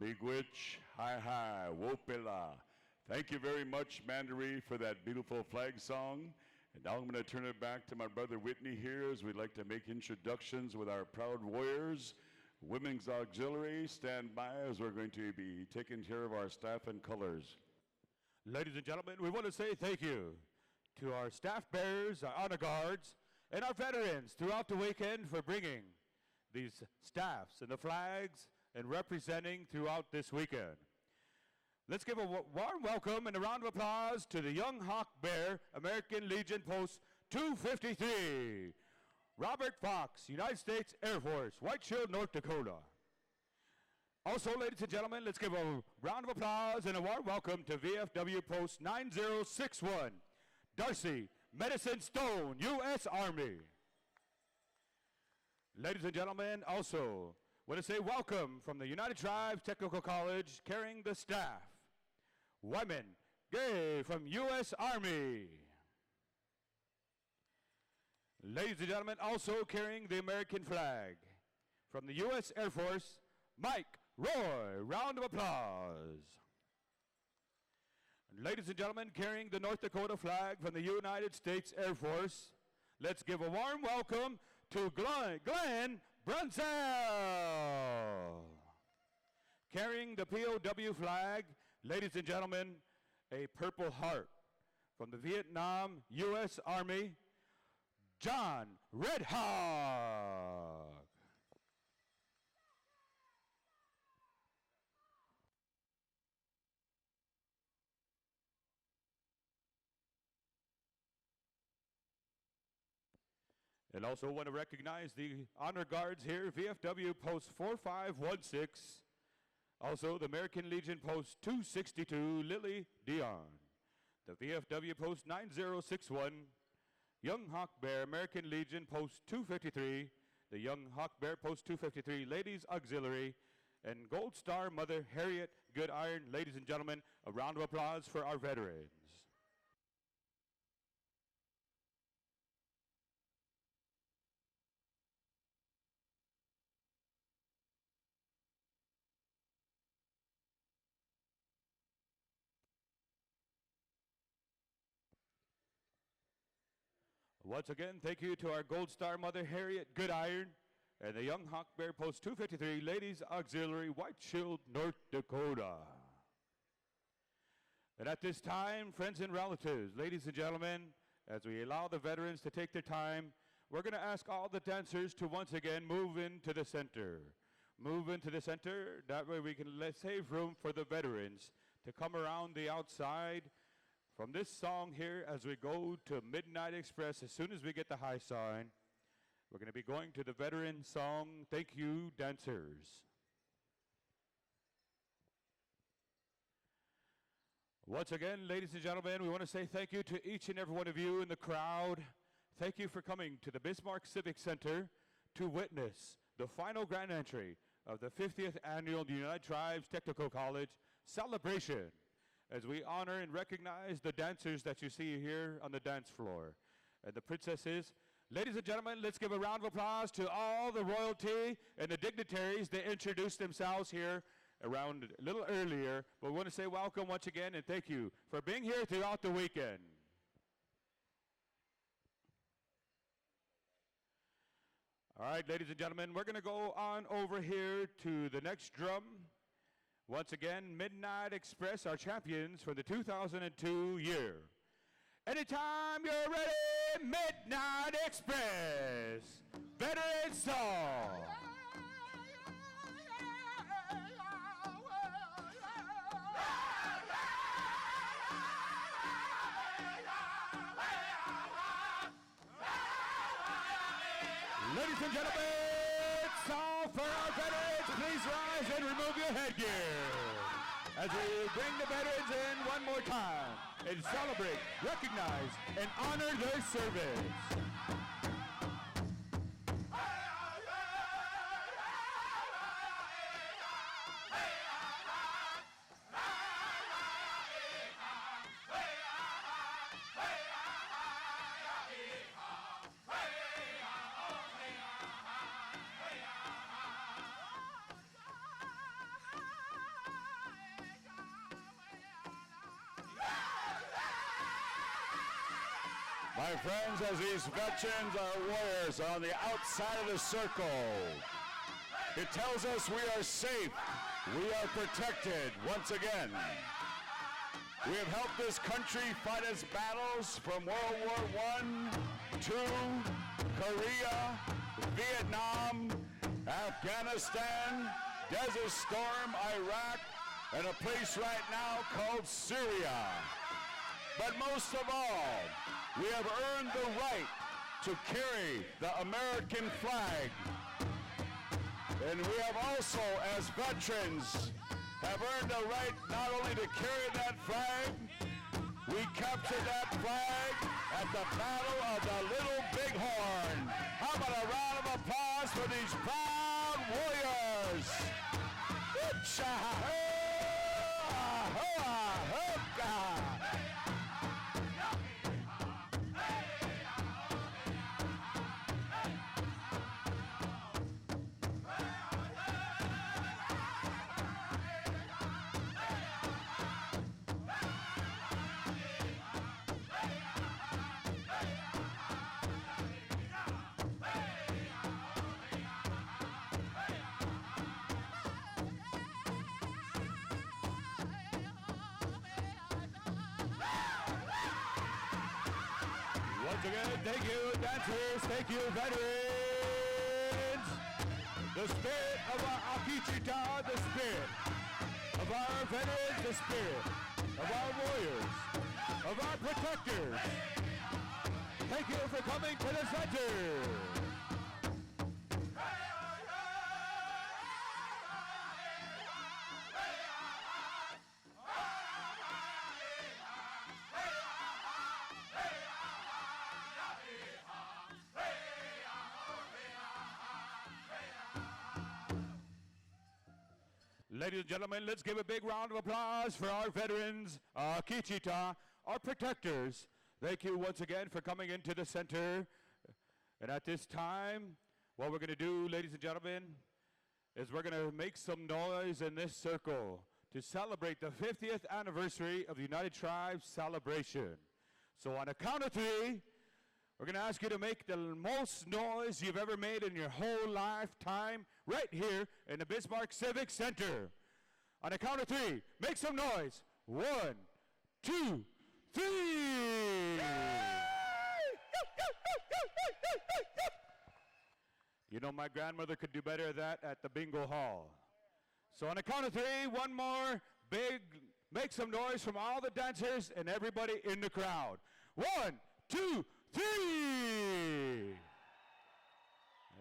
Miigwech, hi, wopila. Thank you very much, Mandaree, for that beautiful flag song. And now I'm going to turn it back to my brother Whitney here, as we'd like to make introductions with our proud warriors. Women's Auxiliary, stand by, as we're going to be taking care of our staff and colors. Ladies and gentlemen, we want to say thank you to our staff bearers, our honor guards, and our veterans throughout the weekend for bringing these staffs and the flags and representing throughout this weekend. Let's give a warm welcome and a round of applause to the Young Hawk Bear, American Legion Post 253. Robert Fox, United States Air Force, White Shield, North Dakota. Also, ladies and gentlemen, let's give a round of applause and a warm welcome to VFW Post 9061, Darcy Medicine Stone, U.S. Army. Ladies and gentlemen, also want to say welcome from the United Tribes Technical College, carrying the staff, Wyman Gay from U.S. Army. Ladies and gentlemen, also carrying the American flag, from the U.S. Air Force, Mike Roy. Round of applause. Ladies and gentlemen, carrying the North Dakota flag from the United States Air Force, let's give a warm welcome to Glenn Brunsell. Carrying the POW flag, ladies and gentlemen, a Purple Heart from the Vietnam U.S. Army, John Red Hawk. And also want to recognize the honor guards here, VFW Post 4516, also the American Legion Post 262, Lily Dion, the VFW Post 9061, Young Hawk Bear, American Legion Post 253, the Young Hawk Bear Post 253, Ladies Auxiliary, and Gold Star Mother Harriet Goodiron. Ladies and gentlemen, a round of applause for our veterans. Once again, thank you to our Gold Star Mother Harriet Goodiron and the Young Hawk Bear Post 253 Ladies Auxiliary, White Shield, North Dakota. And at this time, friends and relatives, ladies and gentlemen, as we allow the veterans to take their time, we're going to ask all the dancers to once again move into the center. Move into the center, that way we can save room for the veterans to come around the outside. From this song here, as we go to Midnight Express, as soon as we get the high sign, we're going to be going to the veteran song, Thank You, Dancers. Once again, ladies and gentlemen, we want to say thank you to each and every one of you in the crowd. Thank you for coming to the Bismarck Civic Center to witness the final grand entry of the 50th Annual United Tribes Technical College celebration, as we honor and recognize the dancers that you see here on the dance floor and the princesses. Ladies and gentlemen, let's give a round of applause to all the royalty and the dignitaries that introduced themselves here around a little earlier. But we want to say welcome once again and thank you for being here throughout the weekend. All right, ladies and gentlemen, we're going to go on over here to the next drum. Once again, Midnight Express, our champions for the 2002 year. Anytime you're ready, Midnight Express, veteran song. Ladies and gentlemen, it's all for our veterans. Please rise and remove your headgear as we bring the veterans in one more time and celebrate, recognize, and honor their service. My friends, as these veterans, our warriors, are on the outside of the circle, it tells us we are safe, we are protected once again. We have helped this country fight its battles from World War I, II, Korea, Vietnam, Afghanistan, Desert Storm, Iraq, in a place right now called Syria. But most of all, we have earned the right to carry the American flag. And we have also, as veterans, have earned the right not only to carry that flag, we captured that flag at the Battle of the Little Bighorn. How about a round of applause for these proud warriors? Once again, thank you, dancers. Thank you, veterans. The spirit of our Akichita, the spirit of our veterans, the spirit of our warriors, of our protectors. Thank you for coming to the center. Ladies and gentlemen, let's give a big round of applause for our veterans, Kichita, our protectors. Thank you once again for coming into the center. And at this time, what we're going to do, ladies and gentlemen, is we're going to make some noise in this circle to celebrate the 50th anniversary of the United Tribes celebration. So on a count of three, we're going to ask you to make the most noise you've ever made in your whole lifetime right here in the Bismark Civic Center. On a count of three, make some noise. 1, 2, 3. You know, my grandmother could do better at that at the bingo hall. So on a count of three, one more big, make some noise from all the dancers and everybody in the crowd. 1, 2, 3.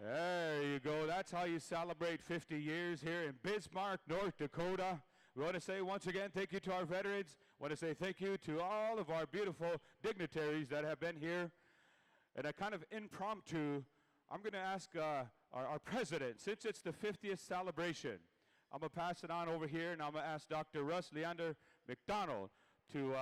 There you go. That's how you celebrate 50 years here in Bismark, North Dakota. We want to say once again thank you to our veterans. We want to say thank you to all of our beautiful dignitaries that have been here. And a kind of impromptu, I'm going to ask our president, since it's the 50th celebration, I'm going to pass it on over here, and I'm going to ask Dr. Russ Leander McDonald to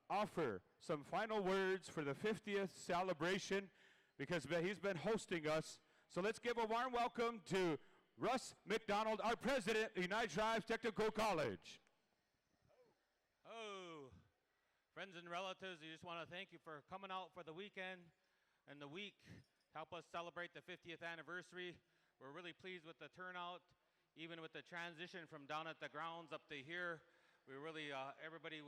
offer some final words for the 50th celebration, because he's been hosting us. So let's give a warm welcome to Russ McDonald, our president of the United Tribes Technical College. Oh, friends and relatives, we just want to thank you for coming out for the weekend and the week to help us celebrate the 50th anniversary. We're really pleased with the turnout, even with the transition from down at the grounds up to here. We really, everybody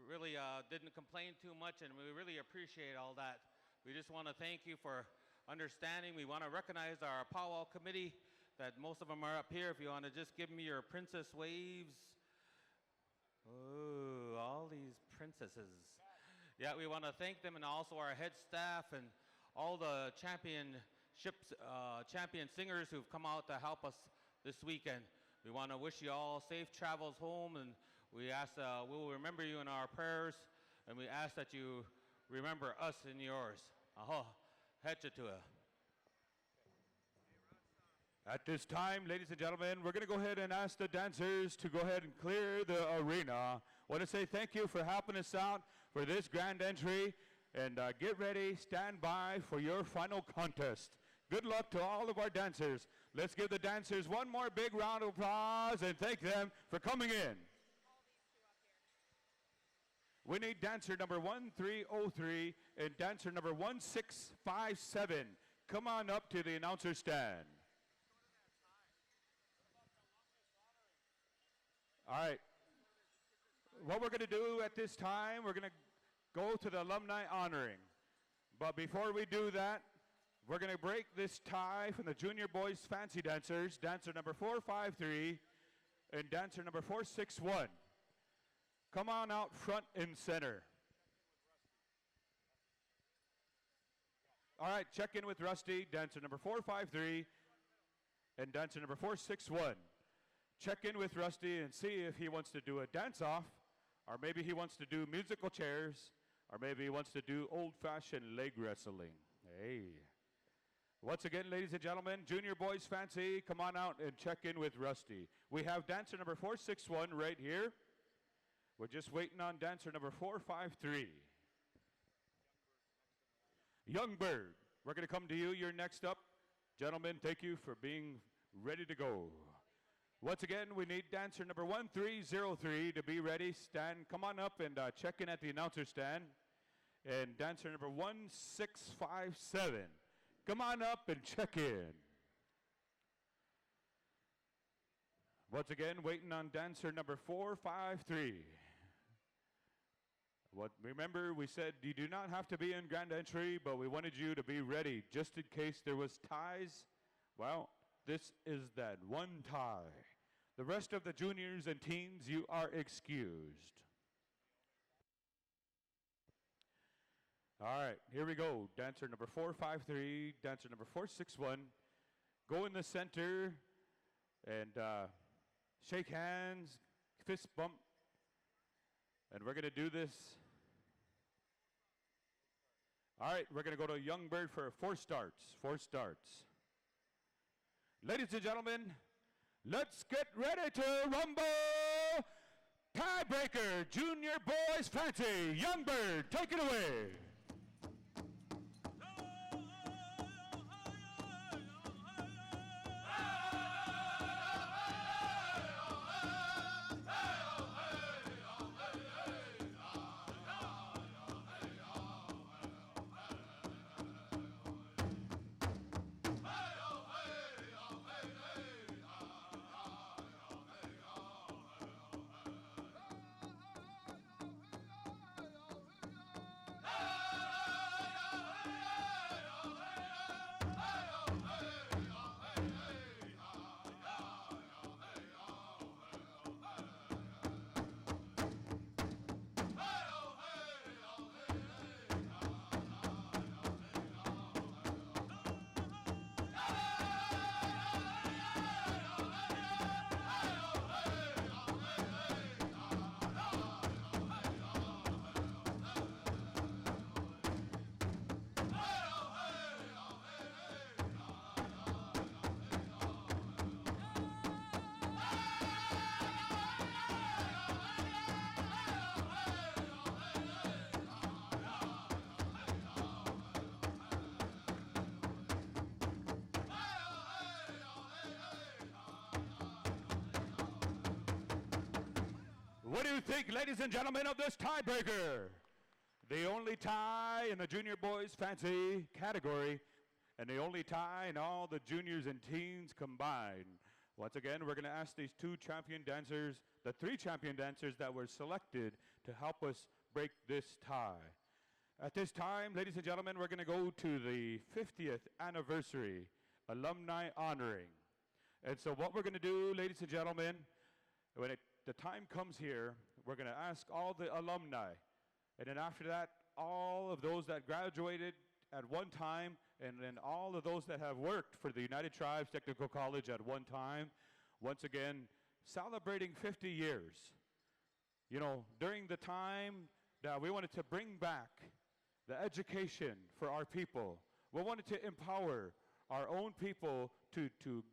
really didn't complain too much, and we really appreciate all that. We just want to thank you for understanding. We want to recognize our powwow committee, that most of them are up here. If you want to just give me your princess waves. Oh, all these princesses. Yeah, we want to thank them, and also our head staff and all the champion singers who've come out to help us this weekend. We want to wish you all safe travels home, and we ask, we'll remember you in our prayers, and we ask that you remember us in yours. At this time, ladies and gentlemen, we're going to go ahead and ask the dancers to go ahead and clear the arena. I want to say thank you for helping us out for this grand entry, and get ready, stand by for your final contest. Good luck to all of our dancers. Let's give the dancers one more big round of applause and thank them for coming in. We need dancer number 1303 and dancer number 1657. Come on up to the announcer stand. All right. What we're going to do at this time, we're going to go to the alumni honoring. But before we do that, we're going to break this tie from the junior boys fancy dancers, dancer number 453 and dancer number 461. Come on out front and center. All right, check in with Rusty, dancer number 453, and dancer number 461. Check in with Rusty and see if he wants to do a dance-off, or maybe he wants to do musical chairs, or maybe he wants to do old-fashioned leg wrestling. Hey. Once again, ladies and gentlemen, Junior Boys Fancy, come on out and check in with Rusty. We have dancer number 461 right here. We're just waiting on dancer number 453. Young Bird, we're going to come to you. You're next up. Gentlemen, thank you for being ready to go. Once again, we need dancer number 1303 to be ready. Stand, come on up and check in at the announcer stand. And dancer number 1657, come on up and check in. Once again, waiting on dancer number 453. Remember, we said you do not have to be in grand entry, but we wanted you to be ready just in case there was ties. Well, this is that one tie. The rest of the juniors and teens, you are excused. All right, here we go. Dancer number 453, dancer number 461. Go in the center and shake hands, fist bump. And we're going to do this. All right, we're going to go to Young Bird for 4 starts. 4 starts. Ladies and gentlemen, let's get ready to rumble. Tiebreaker, Junior Boys Fancy. Young Bird, take it away. What do you think, ladies and gentlemen, of this tiebreaker? The only tie in the Junior Boys Fancy category, and the only tie in all the juniors and teens combined. Once again, we're going to ask these 2 champion dancers, the 3 champion dancers that were selected to help us break this tie. At this time, ladies and gentlemen, we're going to go to the 50th anniversary alumni honoring. And so what we're going to do, ladies and gentlemen, when the time comes here, we're going to ask all the alumni, and then after that, all of those that graduated at one time, and then all of those that have worked for the United Tribes Technical College at one time, once again, celebrating 50 years. You know, during the time that we wanted to bring back the education for our people, we wanted to empower our own people to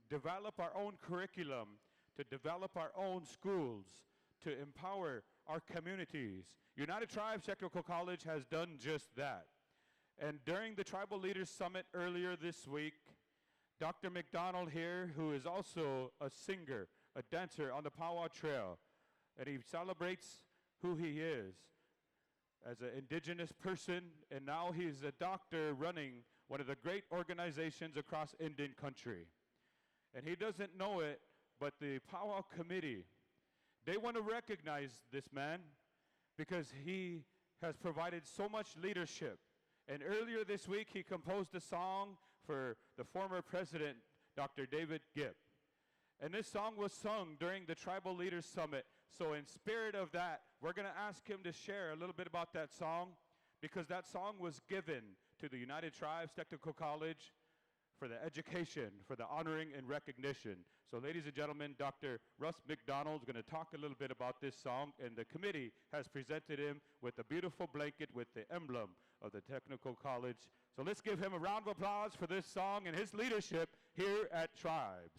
develop our own curriculum, to develop our own schools, to empower our communities. United Tribes Technical College has done just that. And during the Tribal Leaders Summit earlier this week, Dr. McDonald here, who is also a singer, a dancer on the Pow Wow Trail, and he celebrates who he is as an indigenous person, and now he's a doctor running one of the great organizations across Indian country. And he doesn't know it, but the Pow Wow Committee, they want to recognize this man because he has provided so much leadership. And earlier this week, he composed a song for the former president, Dr. David Gibb. And this song was sung during the Tribal Leaders Summit. So in spirit of that, we're going to ask him to share a little bit about that song, because that song was given to the United Tribes Technical College for the education, for the honoring and recognition. So ladies and gentlemen, Dr. Russ McDonald is going to talk a little bit about this song, and the committee has presented him with a beautiful blanket with the emblem of the Technical College. So let's give him a round of applause for this song and his leadership here at Tribes.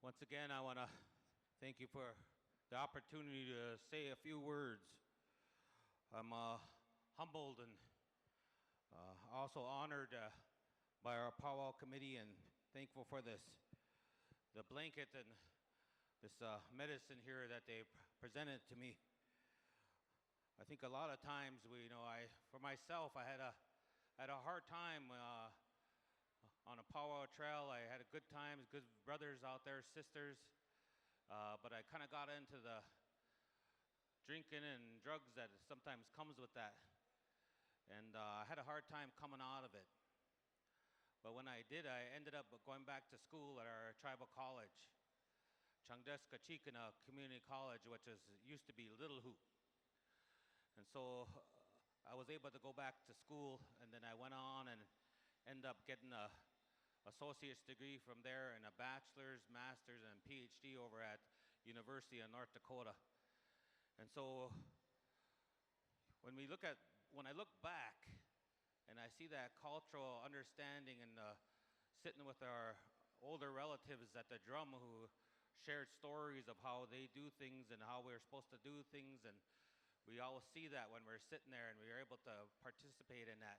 Once again, I want to thank you for the opportunity to say a few words. I'm humbled and also honored by our powwow committee, and thankful for the blanket and this medicine here that they presented to me. I think a lot of times for myself, I had a hard time on a powwow trail. I had a good time, good brothers out there, sisters, but I kind of got into the drinking and drugs that sometimes comes with that. And I had a hard time coming out of it. But when I did, I ended up going back to school at our tribal college, Changdeska Chikana Community College, which used to be Little Hoop. And so I was able to go back to school, and then I went on and ended up getting a associate's degree from there, and a bachelor's, master's, and PhD over at University of North Dakota. And so when I look back and I see that cultural understanding and sitting with our older relatives at the drum who shared stories of how they do things and how we're supposed to do things, and we all see that when we're sitting there and we're able to participate in that.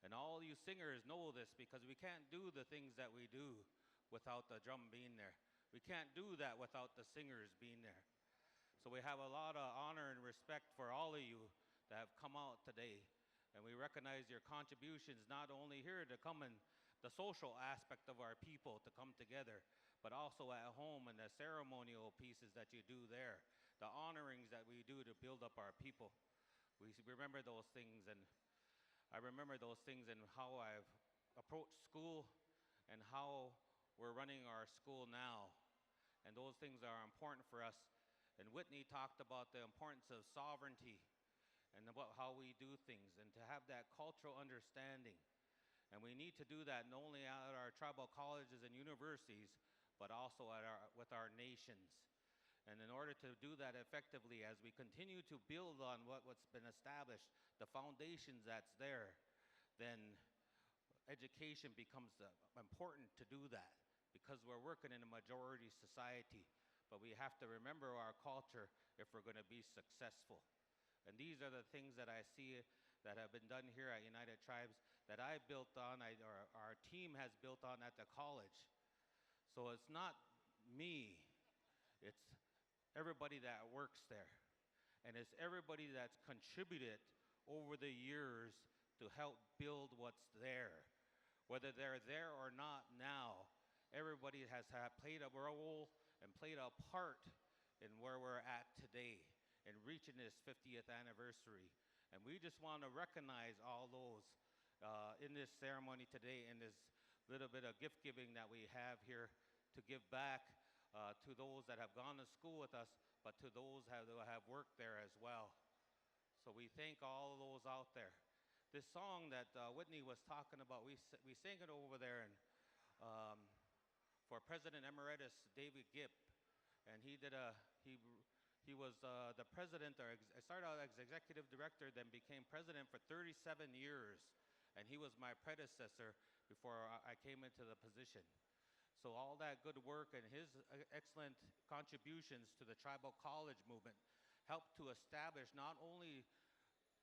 And all you singers know this, because we can't do the things that we do without the drum being there. We can't do that without the singers being there. So we have a lot of honor and respect for all of you that have come out today. And we recognize your contributions, not only here to come in the social aspect of our people to come together, but also at home and the ceremonial pieces that you do there, the honorings that we do to build up our people. We remember those things, and I remember those things and how I've approached school and how we're running our school now. And those things are important for us. And Whitney talked about the importance of sovereignty and about how we do things, and to have that cultural understanding. And we need to do that not only at our tribal colleges and universities, but also with our nations. And in order to do that effectively, as we continue to build on what's been established, the foundations that's there, then education becomes important to do that, because we're working in a majority society. But we have to remember our culture if we're going to be successful. And these are the things that I see that have been done here at United Tribes that I built on, or our team has built on at the college. So it's not me, it's everybody that works there. And it's everybody that's contributed over the years to help build what's there. Whether they're there or not now, everybody has played a role and played a part in where we're at today in reaching this 50th anniversary. And we just want to recognize all those in this ceremony today, and this little bit of gift giving that we have here to give back to those that have gone to school with us, but to those who have worked there as well. So we thank all of those out there. This song that Whitney was talking about, we sang it over there and for President Emeritus David Gibb, and he was the president, or started out as executive director, then became president for 37 years, and he was my predecessor before I came into the position. So all that good work and his excellent contributions to the tribal college movement helped to establish not only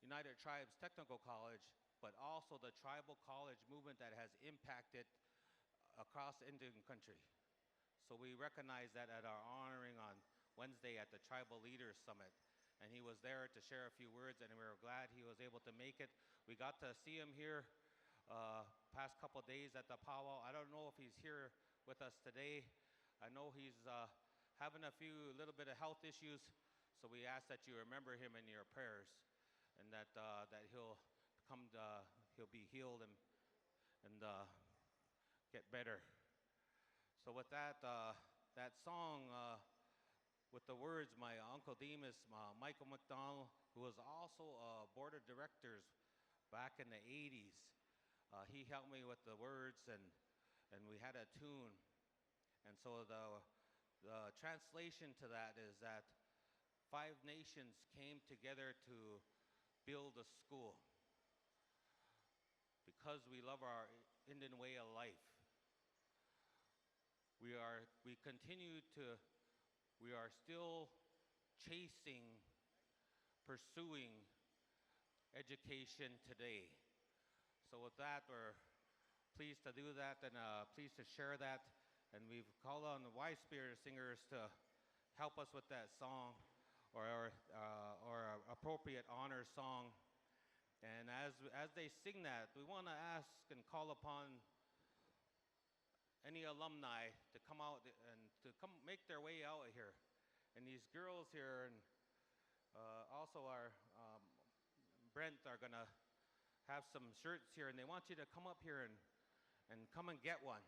United Tribes Technical College, but also the tribal college movement that has impacted across Indian country. So we recognize that at our honoring on Wednesday at the Tribal Leaders Summit. And he was there to share a few words, and we were glad he was able to make it. We got to see him here past couple days at the powwow. I don't know if he's here with us today. I know he's having a little bit of health issues, so we ask that you remember him in your prayers, and that he'll be healed and get better. So with that, that song with the words, my Uncle Demas, Michael McDonald, who was also a board of directors back in the 80s, he helped me with the words, and we had a tune. And so the translation to that is that 5 nations came together to build a school because we love our Indian way of life. We are still chasing, pursuing education today. So with that, we're pleased to do that and pleased to share that. And we've called on the Wise Spirit singers to help us with that song or appropriate honor song. And as they sing that, we want to ask and call upon any alumni to come out and to come make their way out here. And these girls here and also our Brent are going to have some shirts here, and they want you to come up here and come and get one.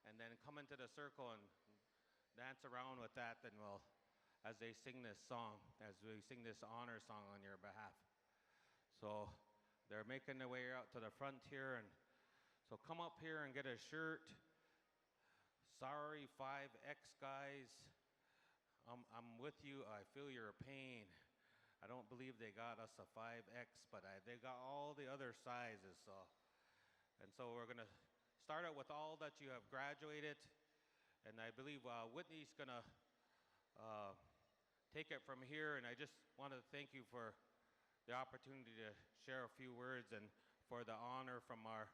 And then come into the circle and dance around with that, and we'll, as they sing this song, as we sing this honor song on your behalf. So they're making their way out to the front here, and so come up here and get a shirt. Sorry, 5X guys, I'm with you. I feel your pain. I don't believe they got us a 5X, but they got all the other sizes. And so we're gonna start out with all that you have graduated, and I believe Whitney's gonna take it from here. And I just want to thank you for the opportunity to share a few words and for the honor from our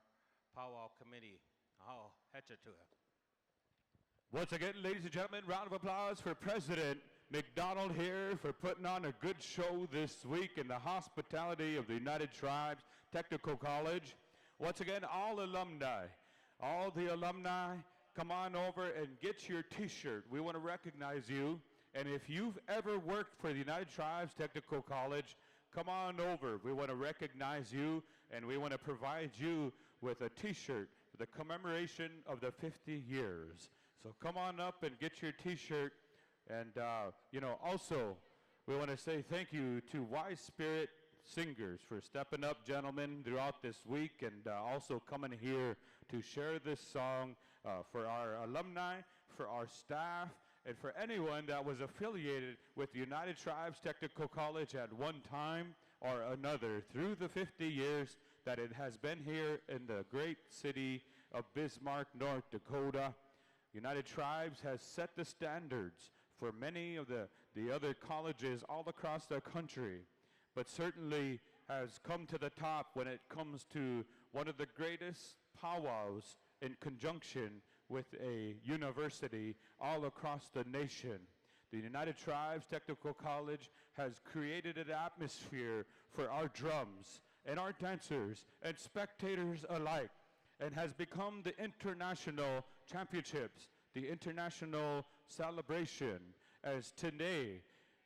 powwow committee. I'll hitch it to it. Once again, ladies and gentlemen, round of applause for President McDonald here for putting on a good show this week in the hospitality of the United Tribes Technical College. Once again, all alumni, all the alumni, come on over and get your t-shirt. We want to recognize you. And if you've ever worked for the United Tribes Technical College, come on over. We want to recognize you, and we want to provide you with a t-shirt for the commemoration of the 50 years. So come on up and get your t-shirt. And, also, we want to say thank you to Wise Spirit Singers for stepping up, gentlemen, throughout this week, and also coming here to share this song for our alumni, for our staff, and for anyone that was affiliated with the United Tribes Technical College at one time or another through the 50 years that it has been here in the great city of Bismark, North Dakota. United Tribes has set the standards for many of the other colleges all across the country, but certainly has come to the top when it comes to one of the greatest powwows in conjunction with a university all across the nation. The United Tribes Technical College has created an atmosphere for our drums and our dancers and spectators alike, and has become the international championships, the international celebration, as today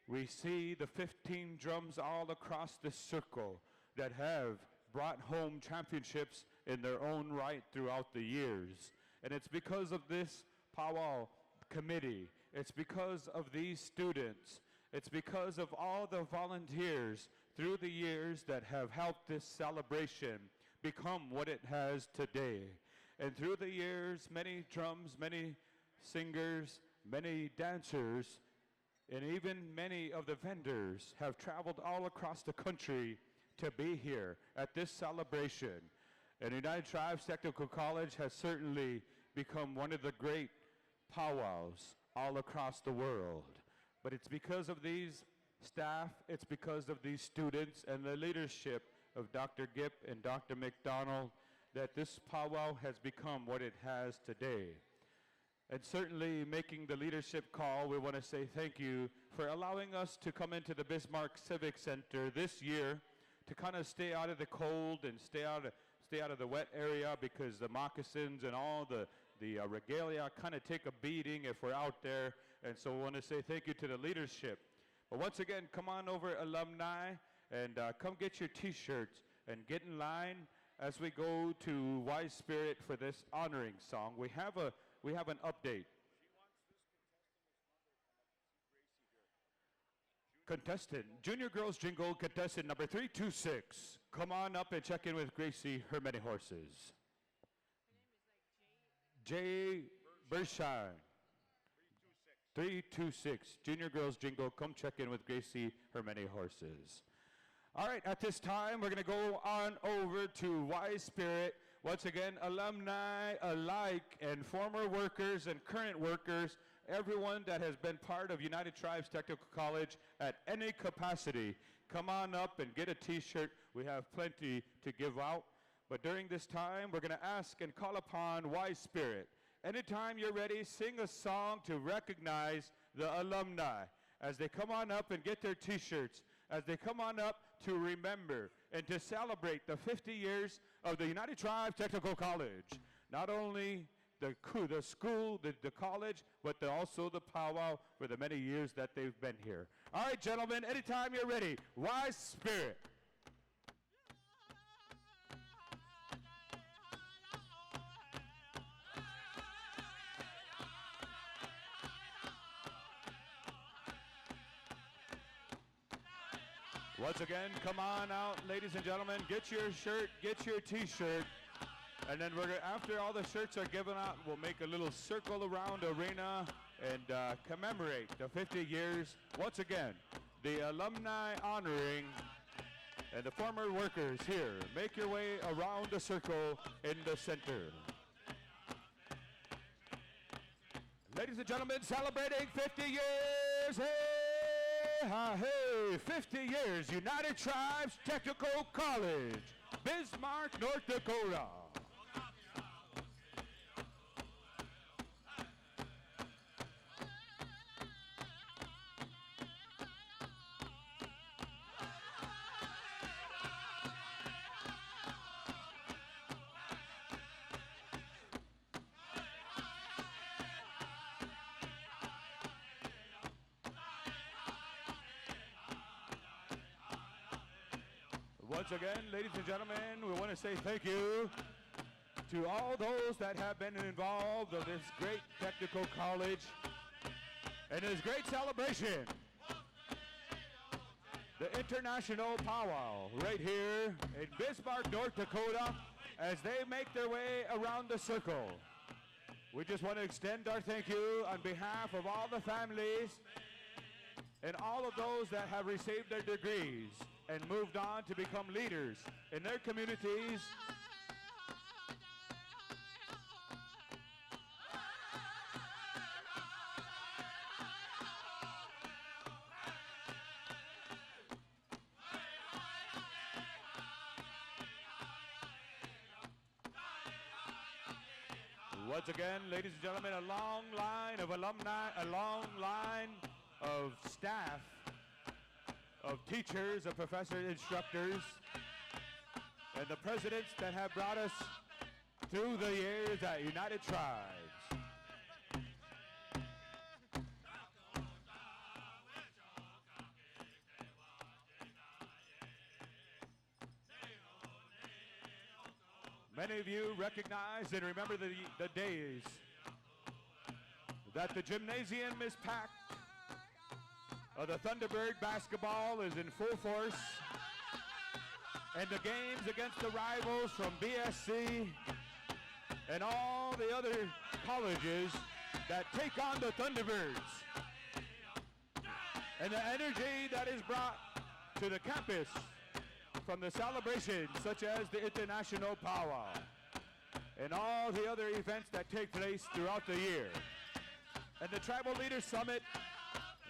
we see the 15 drums all across the circle that have brought home championships in their own right throughout the years. And it's because of this powwow committee, it's because of these students, it's because of all the volunteers through the years that have helped this celebration become what it has today. And through the years, many drums, many singers, many dancers, and even many of the vendors have traveled all across the country to be here at this celebration. And United Tribes Technical College has certainly become one of the great powwows all across the world. But it's because of these staff, it's because of these students and the leadership of Dr. Gipp and Dr. McDonald that this powwow has become what it has today. And certainly making the leadership call, we want to say thank you for allowing us to come into the Bismarck Civic Center this year to kind of stay out of the cold and stay out of the wet area, because the moccasins and all the regalia kind of take a beating if we're out there. And so we want to say thank you to the leadership. But once again, come on over, alumni, and come get your t-shirts and get in line as we go to Wise Spirit for this honoring song, we have an update. Contestant, Junior Girls Jingle contestant number 326. Come on up and check in with Gracie, her many horses. Jay Bershine. 326. Junior Girls Jingle, come check in with Gracie, her many horses. All right, at this time, we're going to go on over to Wise Spirit. Once again, alumni alike and former workers and current workers, everyone that has been part of United Tribes Technical College at any capacity, come on up and get a t-shirt. We have plenty to give out. But during this time, we're going to ask and call upon Wise Spirit. Anytime you're ready, sing a song to recognize the alumni as they come on up and get their t-shirts, as they come on up to remember and to celebrate the 50 years of the United Tribes Technical College. Not only the school, the college, but also the powwow for the many years that they've been here. All right, gentlemen, anytime you're ready, Wise Spirit. Once again, come on out, ladies and gentlemen. Get your shirt, get your t-shirt. And then after all the shirts are given out, we'll make a little circle around the arena and commemorate the 50 years. Once again, the alumni honoring and the former workers here. Make your way around the circle in the center. Ladies and gentlemen, celebrating 50 years. Hey! Hey, 50 years, United Tribes Technical College, Bismark, North Dakota. Once again, ladies and gentlemen, we want to say thank you to all those that have been involved of this great technical college and this great celebration. The International Pow Wow right here in Bismark, North Dakota, as they make their way around the circle. We just want to extend our thank you on behalf of all the families and all of those that have received their degrees and moved on to become leaders in their communities. Once again, ladies and gentlemen, a long line of alumni, a long line of staff, of teachers, of professors, instructors, and the presidents that have brought us through the years at United Tribes. Many of you recognize and remember the days that the gymnasium is packed. The Thunderbird basketball is in full force, and the games against the rivals from BSC and all the other colleges that take on the Thunderbirds, and the energy that is brought to the campus from the celebrations such as the International Pow Wow and all the other events that take place throughout the year, and the Tribal Leaders Summit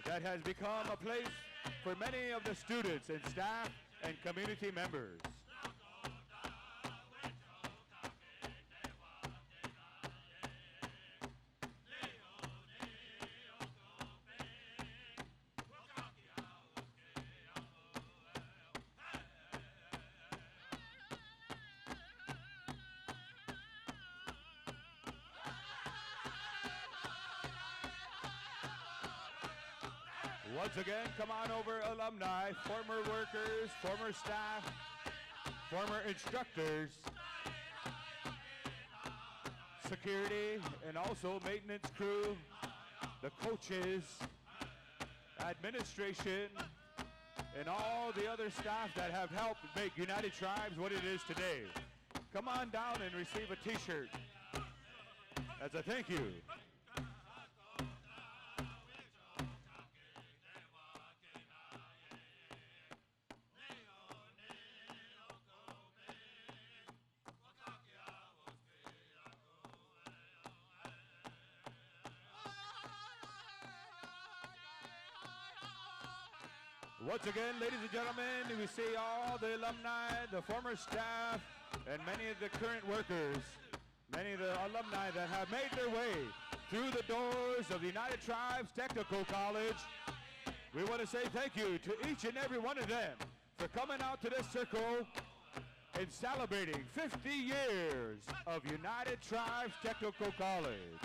that has become a place for many of the students and staff and community members. Once again, come on over, alumni, former workers, former staff, former instructors, security, and also maintenance crew, the coaches, administration, and all the other staff that have helped make United Tribes what it is today. Come on down and receive a t-shirt as a thank you. Once again, ladies and gentlemen, we see all the alumni, the former staff, and many of the current workers, many of the alumni that have made their way through the doors of the United Tribes Technical College. We want to say thank you to each and every one of them for coming out to this circle and celebrating 50 years of United Tribes Technical College.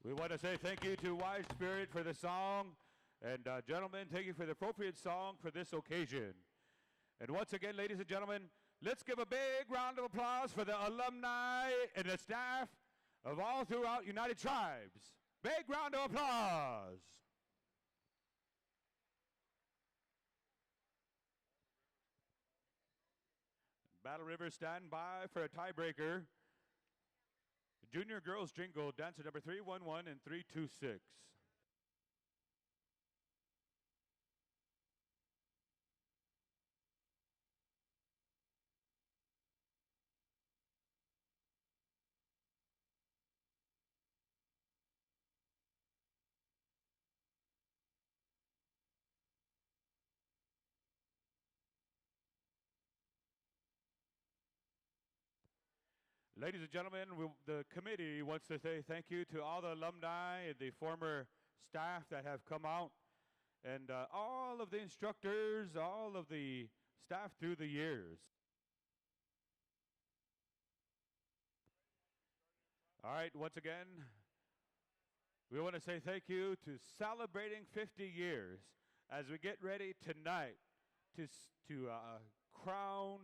We want to say thank you to Wise Spirit for the song. And gentlemen, thank you for the appropriate song for this occasion. And once again, ladies and gentlemen, let's give a big round of applause for the alumni and the staff of all throughout United Tribes. Big round of applause. Battle River stand by for a tiebreaker. Junior Girls Jingle, dancer number 311 and 326. Ladies and gentlemen, the committee wants to say thank you to all the alumni and the former staff that have come out, and all of the instructors, all of the staff through the years. All right, once again, we want to say thank you to celebrating 50 years as we get ready tonight to crown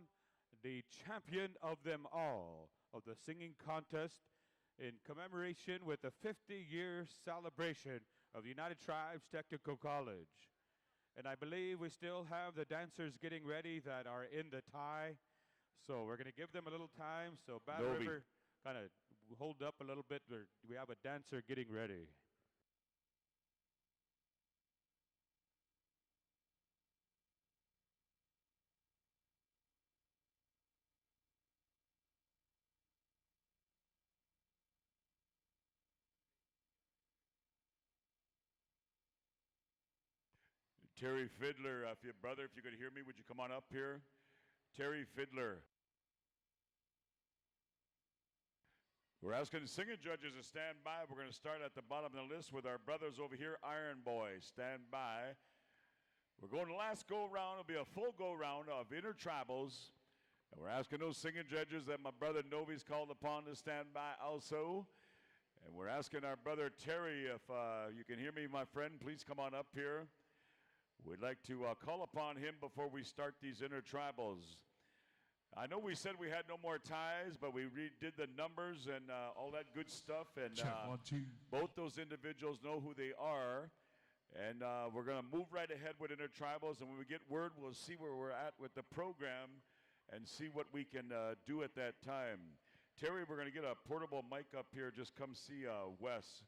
the champion of them all of the singing contest in commemoration with the 50-year celebration of United Tribes Technical College. And I believe we still have the dancers getting ready that are in the tie. So we're going to give them a little time. So Battle River, kind of hold up a little bit. We have a dancer getting ready. Terry Fiddler, if you could hear me, would you come on up here? Terry Fiddler. We're asking singing judges to stand by. We're going to start at the bottom of the list with our brothers over here, Iron Boy. Stand by. We're going to last go-round. It'll be a full go-round of intertribals. And we're asking those singing judges that my brother Novi's called upon to stand by also. And we're asking our brother Terry, if you can hear me, my friend, please come on up here. We'd like to call upon him before we start these intertribals. I know we said we had no more ties, but we redid the numbers and all that good stuff. And both those individuals know who they are. And we're going to move right ahead with intertribals. And when we get word, we'll see where we're at with the program and see what we can do at that time. Terry, we're going to get a portable mic up here. Just come see Wes.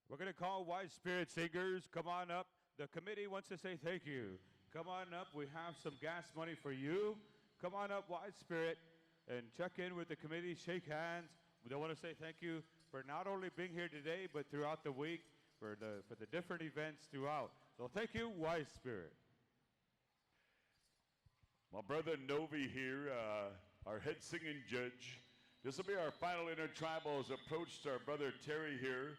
We're going to call Wise Spirit Singers. Come on up. The committee wants to say thank you. Come on up. We have some gas money for you. Come on up, Wise Spirit, and check in with the committee. Shake hands. We want to say thank you for not only being here today, but throughout the week for the different events throughout. So thank you, Wise Spirit. My brother Novi here, our head singing judge. This will be our final intertribals approach to our brother Terry here.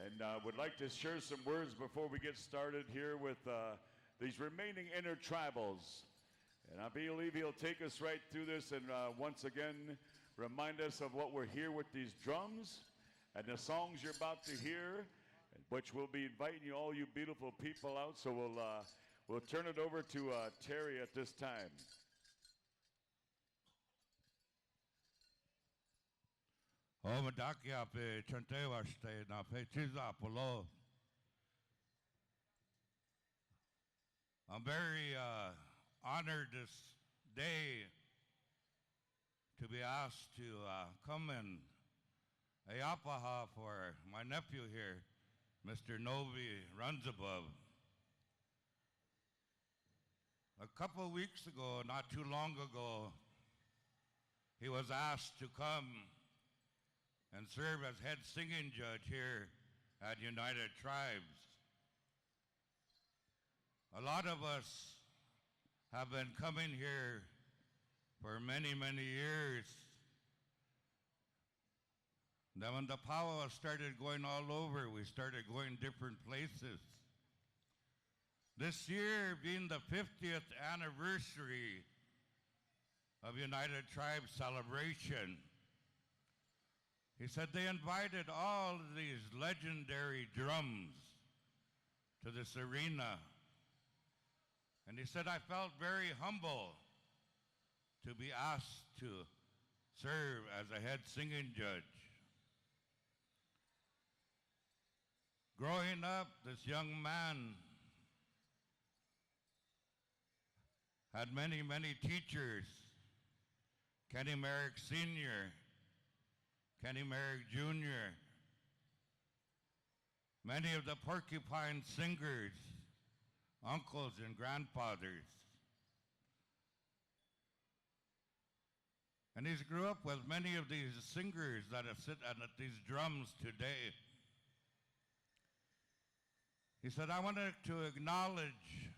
And would like to share some words before we get started here with these remaining intertribals. And I believe he'll take us right through this and once again remind us of what we're here with these drums and the songs you're about to hear, which we'll be inviting you, all you beautiful people out. So we'll turn it over to Terry at this time. I'm very honored this day to be asked to come in Ayapaha for my nephew here, Mr. Novi Runsabove. A couple of weeks ago, not too long ago, he was asked to come and serve as head singing judge here at United Tribes. A lot of us have been coming here for many, many years. Then when the Pow Wow started going all over, we started going different places. This year being the 50th anniversary of United Tribes celebration, he said they invited all of these legendary drums to this arena. And he said, I felt very humble to be asked to serve as a head singing judge. Growing up, this young man had many, many teachers. Kenny Merrick Sr., Kenny Merrick Jr., many of the Porcupine singers, uncles and grandfathers. And he's grew up with many of these singers that sit at these drums today. He said, I wanted to acknowledge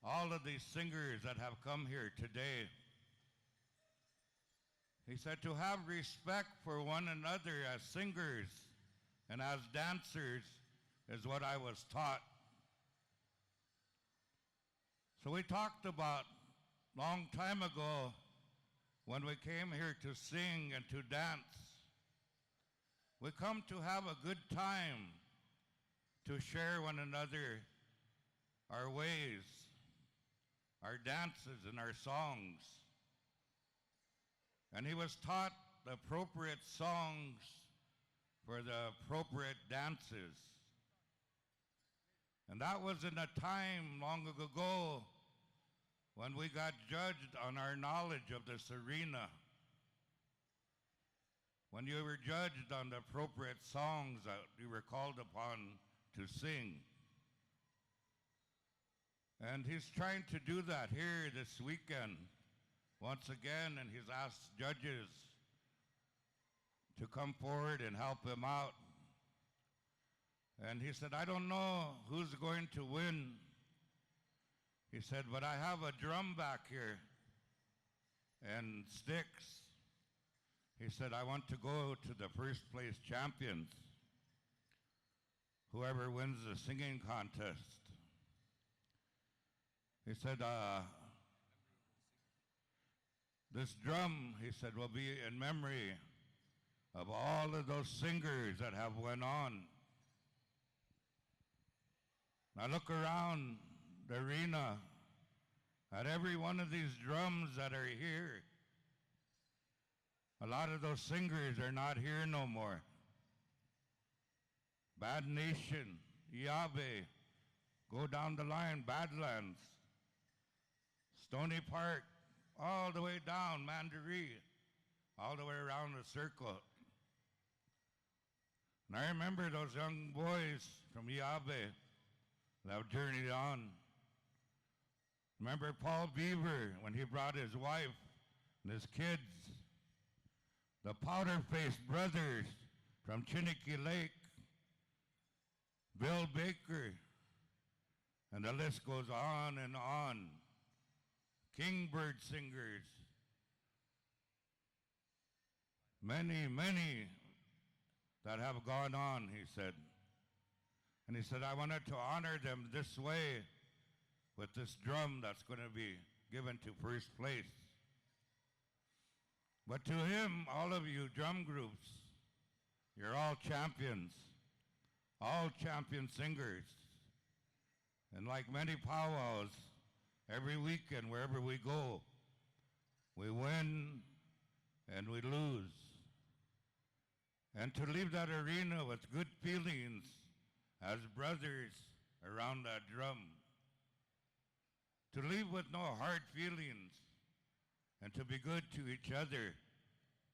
all of these singers that have come here today. He said to have respect for one another as singers and as dancers is what I was taught. So we talked about long time ago when we came here to sing and to dance. We come to have a good time, to share one another our ways, our dances and our songs. And he was taught the appropriate songs for the appropriate dances. And that was in a time long ago when we got judged on our knowledge of this arena. When you were judged on the appropriate songs that you were called upon to sing. And he's trying to do that here this weekend once again, and he's asked judges to come forward and help him out. And he said, I don't know who's going to win. He said, but I have a drum back here and sticks. He said, I want to go to the first place champions, whoever wins the singing contest. He said, this drum, he said, will be in memory of all of those singers that have went on. Now look around the arena at every one of these drums that are here. A lot of those singers are not here no more. Bad Nation, Yabe, go down the line, Badlands, Stony Park, all the way down, Mandaree, all the way around the circle. And I remember those young boys from Yabe that have journeyed on. Remember Paul Beaver when he brought his wife and his kids. The Powder-Faced Brothers from Chiniki Lake. Bill Baker. And the list goes on and on. Kingbird singers. Many, many that have gone on, he said. And he said, I wanted to honor them this way with this drum that's going to be given to first place. But to him, all of you drum groups, you're all champions, all champion singers. And like many powwows, every weekend, wherever we go, we win and we lose. And to leave that arena with good feelings as brothers around that drum. To leave with no hard feelings and to be good to each other.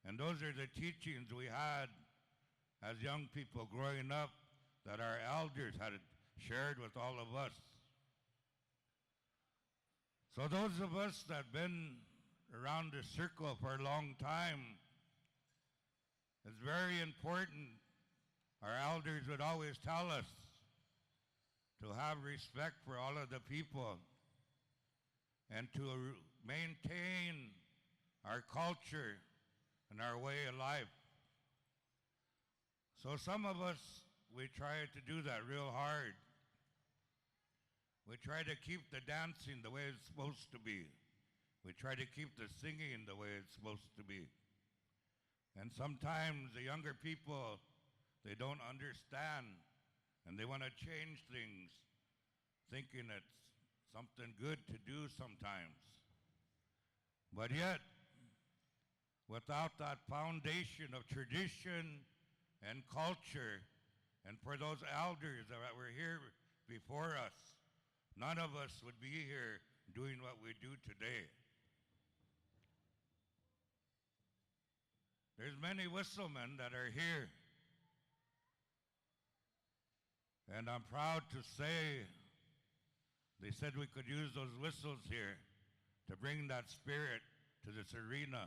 And those are the teachings we had as young people growing up that our elders had shared with all of us. So those of us that have been around the circle for a long time, it's very important. Our elders would always tell us to have respect for all of the people and to maintain our culture and our way of life. So some of us, we try to do that real hard. We try to keep the dancing the way it's supposed to be. We try to keep the singing the way it's supposed to be. And sometimes the younger people, they don't understand and they want to change things, thinking it's something good to do sometimes. But yet, without that foundation of tradition and culture, and for those elders that were here before us, none of us would be here doing what we do today. There's many whistlemen that are here. And I'm proud to say, they said we could use those whistles here to bring that spirit to this arena